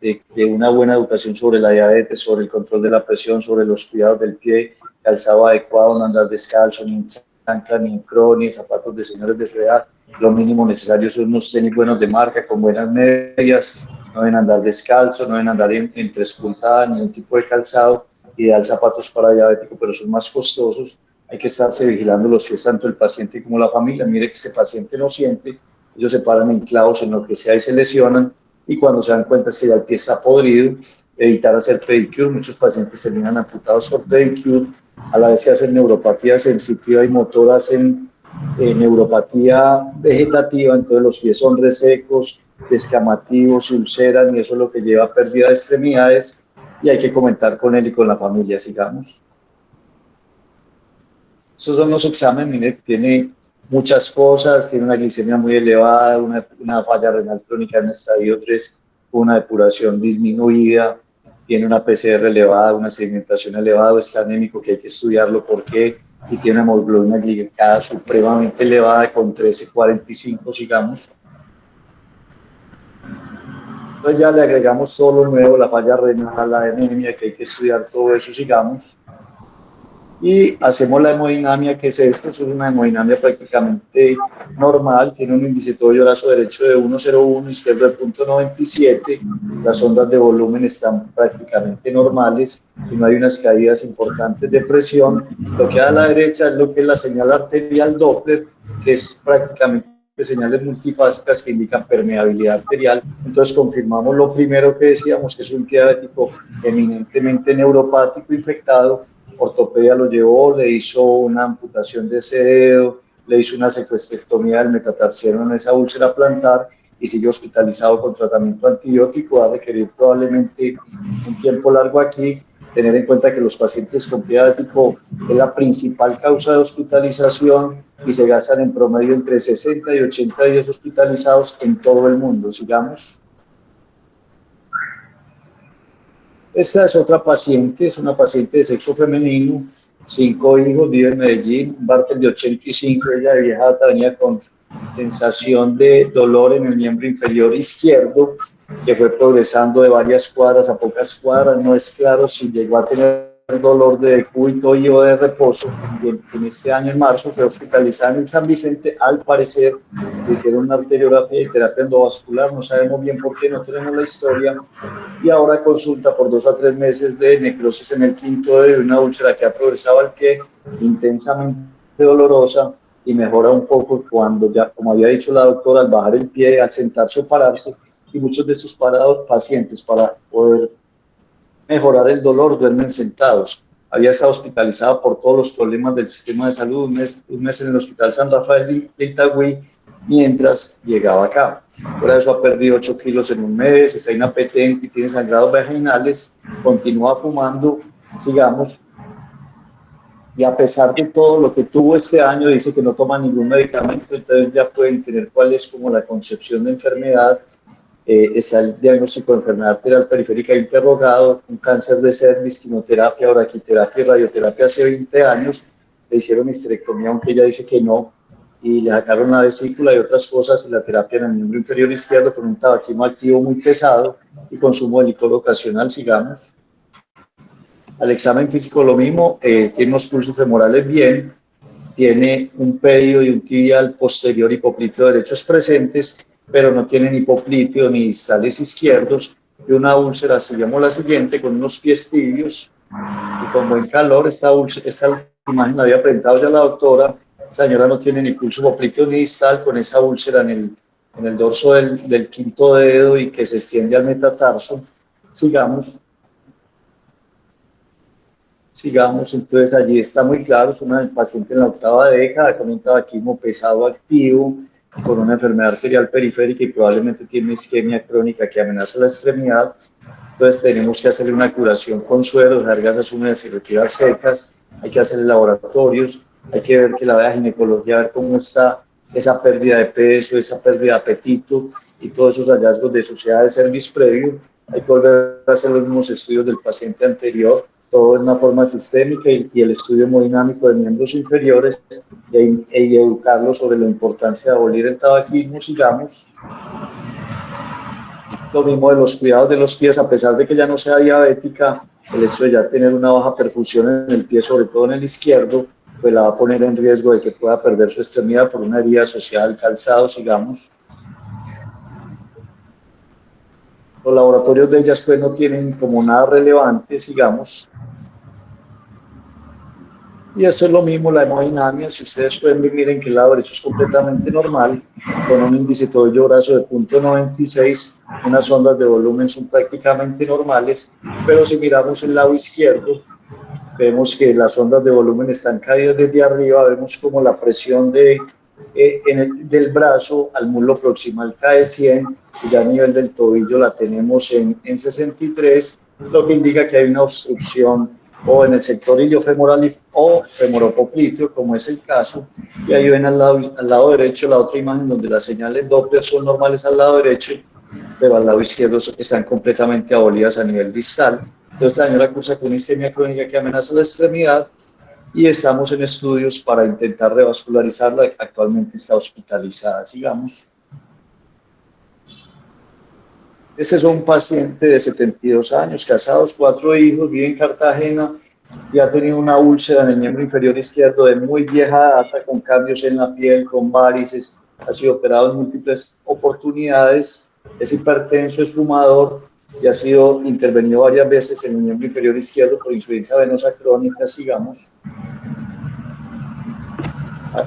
una buena educación sobre la diabetes, sobre el control de la presión, sobre los cuidados del pie, calzado adecuado, no andar descalzo, ni en chancla, ni en croc, ni en zapatos de señores de su edad. Lo mínimo necesario son unos tenis buenos de marca, con buenas medias, no deben andar descalzo, no deben andar en tres puntadas, ningún tipo de calzado. Ideal zapatos para diabético, pero son más costosos. Hay que estarse vigilando los pies, tanto el paciente como la familia. Mire que este paciente no siente, ellos se paran en clavos, en lo que sea, y se lesionan, y cuando se dan cuenta es que ya el pie está podrido. Evitar hacer pedicure, muchos pacientes terminan amputados por pedicure. A la vez se hacen neuropatía sensitiva y motora, hacen neuropatía vegetativa, entonces los pies son resecos, descamativos, se ulceran, y eso es lo que lleva a pérdida de extremidades, y hay que comentar con él y con la familia, sigamos. Estos son los exámenes. Mire, tiene muchas cosas, tiene una glicemia muy elevada, una falla renal crónica en estadio 3, una depuración disminuida, tiene una PCR elevada, una sedimentación elevada, está anémico, que hay que estudiarlo por qué, y tiene una hemoglobina glicada supremamente elevada con 13,45, sigamos. Entonces ya le agregamos todo lo nuevo, la falla renal, la anemia, que hay que estudiar todo eso, sigamos. Y hacemos la hemodinamia, que es esto, es una hemodinamia prácticamente normal, tiene un índice todo brazo derecho de 1,01, izquierdo de 0,97, las ondas de volumen están prácticamente normales, y no hay unas caídas importantes de presión. Lo que da a la derecha es lo que es la señal arterial Doppler, que es prácticamente señales multifásicas que indican permeabilidad arterial. Entonces confirmamos lo primero que decíamos, que es un pie diabético eminentemente neuropático infectado. Ortopedia lo llevó, le hizo una amputación de ese dedo, le hizo una secuestrectomía del metatarsiano en esa úlcera plantar, y sigue hospitalizado con tratamiento antibiótico. Va a requerir probablemente un tiempo largo aquí. Tener en cuenta que los pacientes con pie diabético es la principal causa de hospitalización, y se gastan en promedio entre 60 y 80 días hospitalizados en todo el mundo, sigamos. Esta es otra paciente, es una paciente de sexo femenino, 5 hijos, vive en Medellín, un Bartel de 85, ella de vieja data venía con sensación de dolor en el miembro inferior izquierdo, que fue progresando de varias cuadras a pocas cuadras. No es claro si llegó a tener dolor de decúbito y o de reposo. Y en este año, en marzo, fue hospitalizada en San Vicente. Al parecer, le hicieron una arteriografía y terapia endovascular. No sabemos bien por qué, no tenemos la historia. Y ahora consulta por 2 a 3 meses de necrosis en el quinto dedo y una úlcera que ha progresado al pie, intensamente dolorosa, y mejora un poco cuando ya, como había dicho la doctora, al bajar el pie, al sentarse o pararse. Y muchos de estos pacientes, para poder mejorar el dolor, duermen sentados. Había estado hospitalizada por todos los problemas del sistema de salud, un mes en el Hospital San Rafael de Itagüí, mientras llegaba acá. Por eso ha perdido 8 kilos en un mes, está inapetente y tiene sangrados vaginales, continúa fumando, sigamos. Y a pesar de todo lo que tuvo este año, dice que no toma ningún medicamento, entonces ya pueden tener cuál es como la concepción de enfermedad. Está el diagnóstico de enfermedad arterial periférica interrogado, un cáncer de cervix, quimioterapia, oraquiterapia y radioterapia hace 20 años. Le hicieron histerectomía, aunque ella dice que no, y le sacaron la vesícula y otras cosas, y la terapia en el miembro inferior izquierdo con un tabaquismo activo muy pesado y consumo de licor ocasional, sigamos. Al examen físico lo mismo, tiene unos pulsos femorales bien, tiene un pedio y un tibial posterior hipopliteo derechos presentes, pero no tiene ni hipopliteo ni distales izquierdos, y una úlcera, sigamos la siguiente, con unos pies tibios y con buen calor. Esta imagen la había presentado ya la doctora. Esta señora no tiene ni pulso hipopliteo ni distal, con esa úlcera en el dorso del quinto dedo y que se extiende al metatarso. Sigamos, entonces allí está muy claro, es una paciente en la 8ª década con un tabaquismo pesado activo, con una enfermedad arterial periférica y probablemente tiene isquemia crónica que amenaza la extremidad. Entonces tenemos que hacerle una curación con sueros, dejar gasas húmedas y retirar secas, hay que hacerle laboratorios, hay que ver que la vea ginecología, ver cómo está esa pérdida de peso, esa pérdida de apetito y todos esos hallazgos de suciedad de cervix previo. Hay que volver a hacer los mismos estudios del paciente anterior, todo en una forma sistémica, y el estudio hemodinámico de miembros inferiores, y educarlos sobre la importancia de abolir el tabaquismo, sigamos. Lo mismo de los cuidados de los pies, a pesar de que ya no sea diabética, el hecho de ya tener una baja perfusión en el pie, sobre todo en el izquierdo, pues la va a poner en riesgo de que pueda perder su extremidad por una herida social, calzado, sigamos. Los laboratorios de ellas pues no tienen como nada relevante, sigamos. Y eso es lo mismo, la hemodinamia. Si ustedes pueden ver, miren que el lado derecho es completamente normal, con un índice tobillo-brazo de 0.96, unas ondas de volumen son prácticamente normales, pero si miramos el lado izquierdo, vemos que las ondas de volumen están caídas desde arriba, vemos como la presión del brazo al muslo proximal cae 100, y ya a nivel del tobillo la tenemos en 63, lo que indica que hay una obstrucción o en el sector iliofemoral o femoropopliteo, como es el caso. Y ahí ven al lado derecho la otra imagen donde las señales Doppler son normales al lado derecho, pero al lado izquierdo están completamente abolidas a nivel distal. Entonces, esta señora cursa con isquemia crónica que amenaza la extremidad, y estamos en estudios para intentar revascularizarla. Actualmente está hospitalizada, sigamos. Este es un paciente de 72 años, casados, 4 hijos, vive en Cartagena y ha tenido una úlcera en el miembro inferior izquierdo de muy vieja data, con cambios en la piel, con varices, ha sido operado en múltiples oportunidades, es hipertenso, es fumador y ha sido intervenido varias veces en el miembro inferior izquierdo por insuficiencia venosa crónica, sigamos.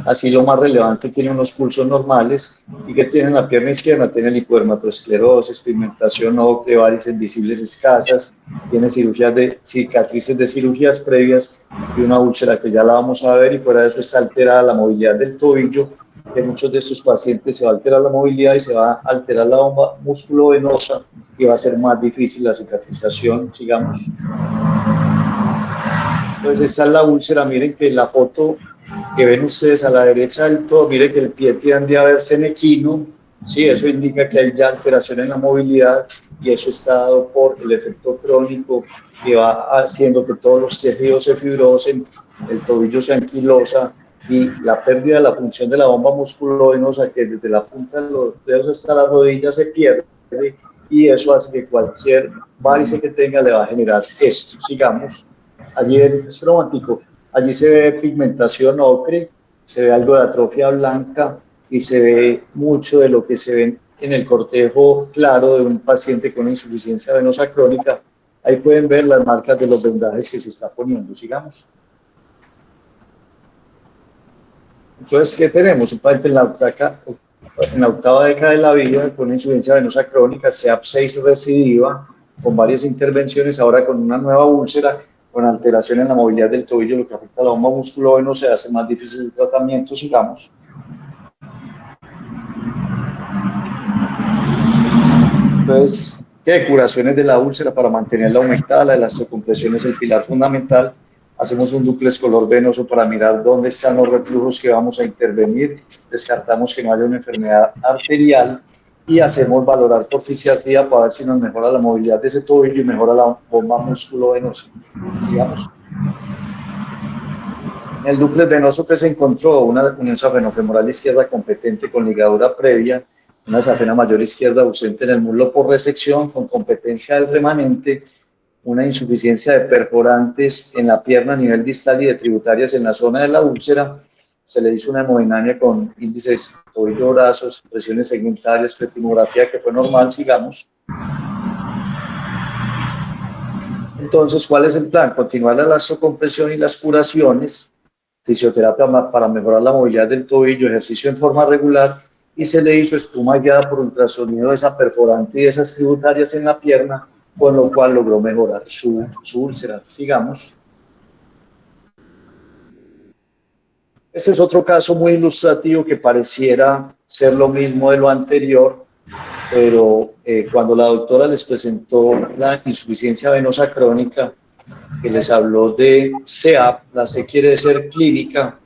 Así lo más relevante, tiene unos pulsos normales. ¿Y que tiene en la pierna izquierda? Tiene lipodermatosclerosis, pigmentación ósea, varices visibles escasas, tiene cicatrices de cirugías previas y una úlcera que ya la vamos a ver, y fuera de eso está alterada la movilidad del tobillo. En muchos de estos pacientes se va a alterar la movilidad y se va a alterar la bomba músculo-venosa y va a ser más difícil la cicatrización, sigamos. Entonces esta es la úlcera, miren que la foto que ven ustedes a la derecha del todo, miren que el pie tiende a verse en equino, sí, eso indica que hay ya alteración en la movilidad, y eso está dado por el efecto crónico que va haciendo que todos los tejidos se fibrosen, el tobillo se anquilosa, y la pérdida de la función de la bomba musculovenosa, que desde la punta de los dedos hasta la rodilla se pierde, y eso hace que cualquier varice que tenga le va a generar esto, sigamos. Allí, espera un momentico, allí se ve pigmentación ocre, se ve algo de atrofia blanca y se ve mucho de lo que se ve en el cortejo claro de un paciente con insuficiencia venosa crónica. Ahí pueden ver las marcas de los vendajes que se está poniendo. Sigamos. Entonces, ¿qué tenemos? Un paciente en la octava década de la vida con insuficiencia venosa crónica, CEAP6 recidiva, con varias intervenciones, ahora con una nueva úlcera, con alteración en la movilidad del tobillo, lo que afecta a la bomba musculovenosa, se hace más difícil el tratamiento. Sigamos. Entonces, ¿qué curaciones de la úlcera para mantenerla aumentada? La elastocompresión es el pilar fundamental. Hacemos un dúplex color venoso para mirar dónde están los reflujos que vamos a intervenir. Descartamos que no haya una enfermedad arterial y hacemos valorar por fisiatría para ver si nos mejora la movilidad de ese tobillo y mejora la bomba musculovenosa. Sigamos. En el dúplex venoso que se encontró una unión safenofemoral izquierda competente con ligadura previa, una safena mayor izquierda ausente en el muslo por resección con competencia del remanente, una insuficiencia de perforantes en la pierna a nivel distal y de tributarias en la zona de la úlcera. Se le hizo una hemodinamia con índices tobillo-brazos, presiones segmentarias, fetimografía que fue normal. Sigamos. Entonces, ¿cuál es el plan? Continuar la elastocompresión y las curaciones, fisioterapia para mejorar la movilidad del tobillo, ejercicio en forma regular, y se le hizo espuma guiada por ultrasonido de esa perforante y de esas tributarias en la pierna, con lo cual logró mejorar su úlcera. Sigamos. Este es otro caso muy ilustrativo que pareciera ser lo mismo de lo anterior, pero cuando la doctora les presentó la insuficiencia venosa crónica, que les habló de CEAP, la C quiere decir clínica,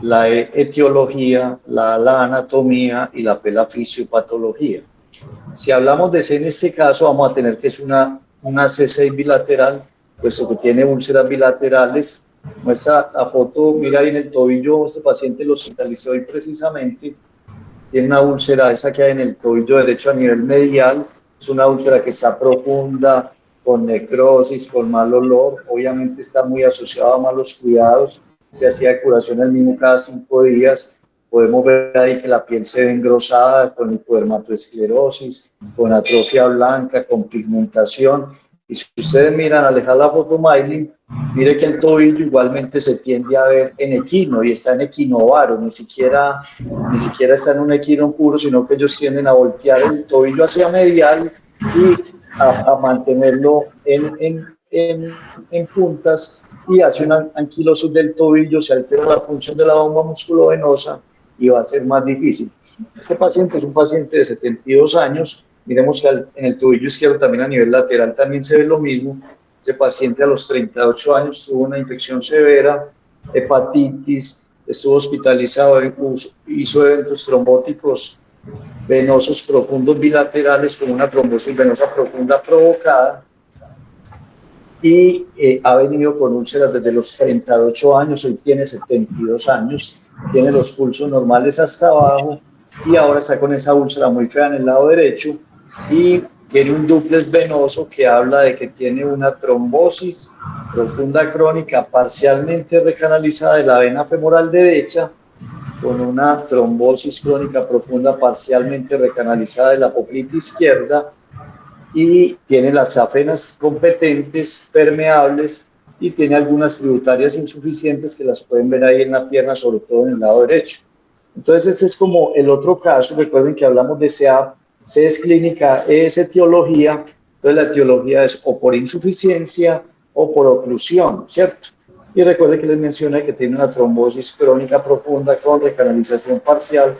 la E etiología, la A la anatomía y la P la fisiopatología. Si hablamos de C en este caso, vamos a tener que es una C6 bilateral, puesto que tiene úlceras bilaterales. Muestra la foto, mira ahí en el tobillo, este paciente lo hospitalicé hoy precisamente, tiene una úlcera esa que hay en el tobillo derecho a nivel medial, es una úlcera que está profunda, con necrosis, con mal olor, obviamente está muy asociada a malos cuidados, se hacía curación el mismo cada 5 días, podemos ver ahí que la piel se ve engrosada con hipodermatoesclerosis, con atrofia blanca, con pigmentación, y si ustedes miran, alejar la foto Miley, mire que el tobillo igualmente se tiende a ver en equino y está en equinovaro, ni siquiera está en un equino puro, sino que ellos tienden a voltear el tobillo hacia medial y a mantenerlo en puntas, y hace una anquilosis del tobillo, se altera la función de la bomba musculovenosa y va a ser más difícil. Este paciente es un paciente de 72 años, miremos que en el tobillo izquierdo también a nivel lateral también se ve lo mismo. Ese paciente a los 38 años tuvo una infección severa, hepatitis, estuvo hospitalizado, hizo eventos trombóticos venosos profundos bilaterales con una trombosis venosa profunda provocada, y ha venido con úlceras desde los 38 años, hoy tiene 72 años, tiene los pulsos normales hasta abajo y ahora está con esa úlcera muy fea en el lado derecho y tiene un dúplex venoso que habla de que tiene una trombosis profunda crónica parcialmente recanalizada de la vena femoral derecha, con una trombosis crónica profunda parcialmente recanalizada de la poplita izquierda, y tiene las safenas competentes, permeables, y tiene algunas tributarias insuficientes que las pueden ver ahí en la pierna, sobre todo en el lado derecho. Entonces, este es como el otro caso. Recuerden que hablamos de CEAP, C es clínica, E es etiología. Entonces, la etiología es o por insuficiencia o por oclusión, ¿cierto? Y recuerden que les mencioné que tiene una trombosis crónica profunda con recanalización parcial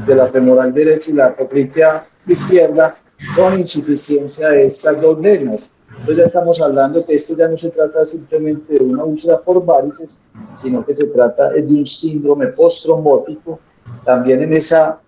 de la femoral derecha y la poplita izquierda, con insuficiencia de estas dos venas. Entonces ya estamos hablando que esto ya no se trata simplemente de una úlcera por varices, sino que se trata de un síndrome postrombótico. También está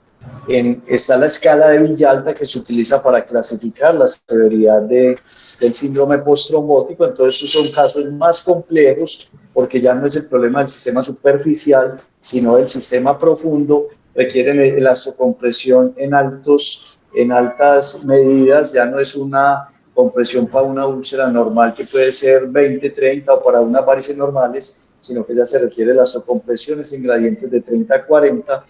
la escala de Villalta, que se utiliza para clasificar la severidad del síndrome postrombótico. Entonces estos son casos más complejos, porque ya no es el problema del sistema superficial, sino del sistema profundo. Requieren elastocompresión en altas medidas, ya no es una compresión para una úlcera normal que puede ser 20, 30 o para unas varices normales, sino que ya se requiere la vasocompresión, es ingredientes de 30 a 40.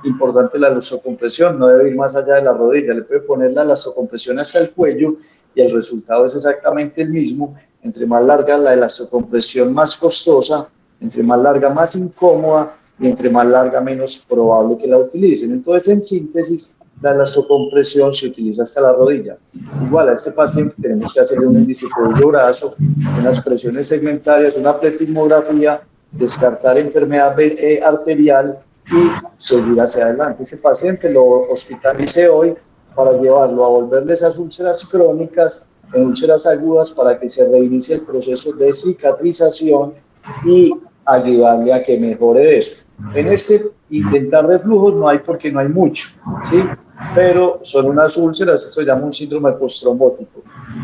Importante la vasocompresión, no debe ir más allá de la rodilla, le puede poner la vasocompresión hasta el cuello y el resultado es exactamente el mismo. Entre más larga la vasocompresión, más costosa, entre más larga, más incómoda, y entre más larga, menos probable que la utilicen. Entonces, en síntesis, la vasocompresión se utiliza hasta la rodilla. Igual a este paciente tenemos que hacerle un índice tobillo-brazo, unas presiones segmentarias, una pletismografía, descartar enfermedad arterial y seguir hacia adelante. Este paciente lo hospitalicé hoy para llevarlo a volverle esas úlceras crónicas en úlceras agudas para que se reinicie el proceso de cicatrización y ayudarle a que mejore eso. En este intentar reflujos no hay porque no hay mucho, ¿sí? Pero son unas úlceras, esto se llama un síndrome postrombótico.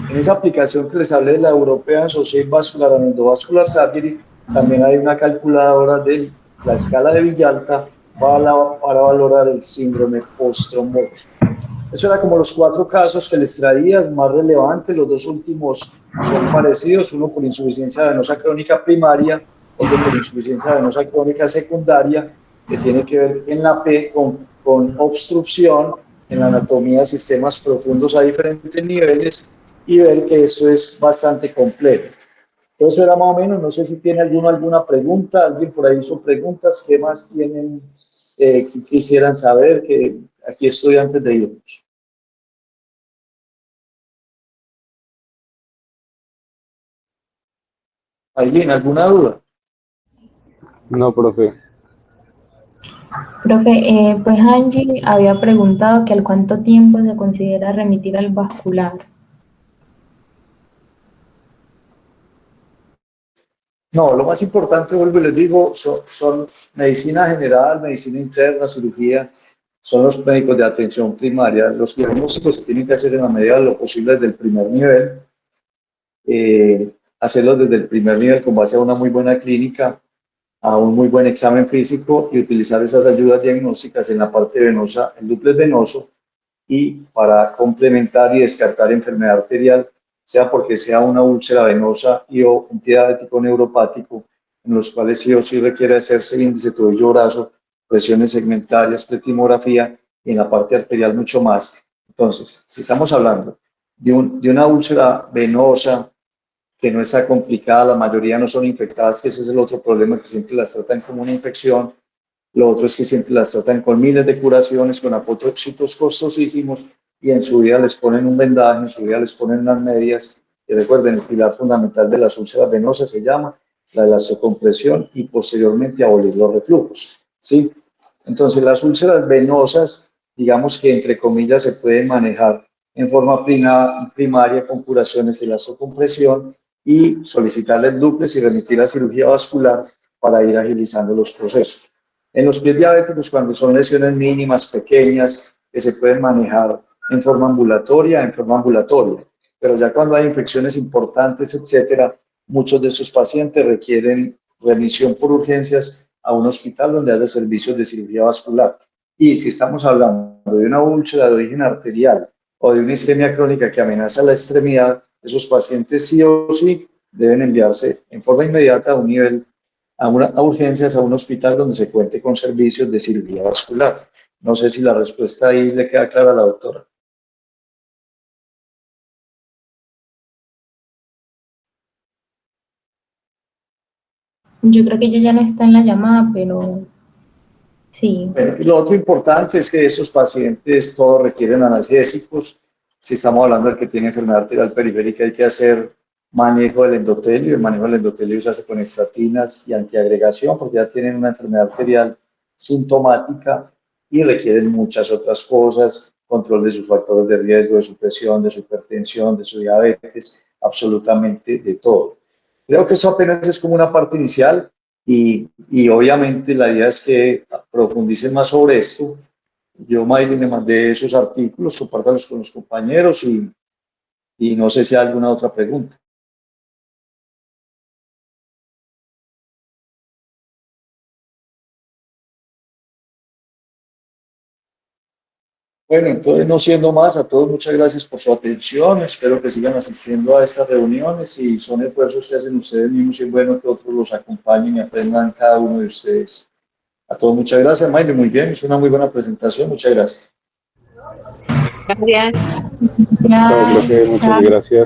En esa aplicación que les hablé de la European Society Vascular and Endovascular Surgery, también hay una calculadora de la escala de Villalta para valorar el síndrome postrombótico. Eso era como los 4 casos que les traía, más relevantes. Los 2 últimos son parecidos, uno por insuficiencia venosa crónica primaria, otro por insuficiencia venosa crónica secundaria, que tiene que ver en la P con obstrucción, en la anatomía de sistemas profundos a diferentes niveles, y ver que eso es bastante complejo. Eso era más o menos, no sé si tiene alguna pregunta, alguien por ahí hizo preguntas, ¿qué más tienen que quisieran saber? Que aquí estoy antes de irnos. ¿Alguien, alguna duda? No, profe. Profe, pues Angie había preguntado que al cuánto tiempo se considera remitir al vascular. No, lo más importante, vuelvo y les digo, son medicina general, medicina interna, cirugía, son los médicos de atención primaria. Los diagnósticos se tienen que hacer en la medida de lo posible desde el primer nivel, hacerlos desde el primer nivel con base a una muy buena clínica, a un muy buen examen físico y utilizar esas ayudas diagnósticas en la parte venosa, el dúplex venoso, y para complementar y descartar enfermedad arterial, sea porque sea una úlcera venosa y o un pie diabético neuropático, en los cuales sí o sí requiere hacerse el índice tobillo-brazo, presiones segmentarias, pletimografía, y en la parte arterial mucho más. Entonces, si estamos hablando de una úlcera venosa que no está complicada, la mayoría no son infectadas, que ese es el otro problema, que siempre las tratan como una infección. Lo otro es que siempre las tratan con miles de curaciones, con apoptóxicos costosísimos, y en su vida les ponen un vendaje, en su vida les ponen unas medias. Y recuerden, el pilar fundamental de las úlceras venosas se llama la vasoconpresión y posteriormente abolir los reflujos, ¿sí? Entonces, las úlceras venosas, digamos que entre comillas, se pueden manejar en forma primaria con curaciones de vasoconpresión y solicitarle el dúplex y remitir a cirugía vascular para ir agilizando los procesos. En los pies diabéticos, cuando son lesiones mínimas, pequeñas, que se pueden manejar en forma ambulatoria. Pero ya cuando hay infecciones importantes, etcétera, muchos de estos pacientes requieren remisión por urgencias a un hospital donde haya servicios de cirugía vascular. Y si estamos hablando de una úlcera de origen arterial o de una isquemia crónica que amenaza la extremidad, esos pacientes sí o sí deben enviarse en forma inmediata a un nivel a urgencias, a un hospital donde se cuente con servicios de cirugía vascular. No sé si la respuesta ahí le queda clara a la doctora. Yo creo que ella ya no está en la llamada, pero sí. Bueno, y lo otro importante es que estos pacientes todos requieren analgésicos. Si estamos hablando de que tiene enfermedad arterial periférica, hay que hacer manejo del endotelio. El manejo del endotelio se hace con estatinas y antiagregación porque ya tienen una enfermedad arterial sintomática y requieren muchas otras cosas, control de sus factores de riesgo, de su presión, de su hipertensión, de su diabetes, absolutamente de todo. Creo que eso apenas es como una parte inicial. Y obviamente la idea es que profundicen más sobre esto. Yo, Mayri, me mandé esos artículos, compártalos con los compañeros y no sé si hay alguna otra pregunta. Bueno, entonces no siendo más, a todos muchas gracias por su atención. Espero que sigan asistiendo a estas reuniones y son esfuerzos que hacen ustedes mismos y es bueno que otros los acompañen y aprendan cada uno de ustedes. A todos muchas gracias, Mayre. Muy bien, es una muy buena presentación. Muchas gracias. Gracias. Chao, Gracias. profe, muchas Chao. gracias.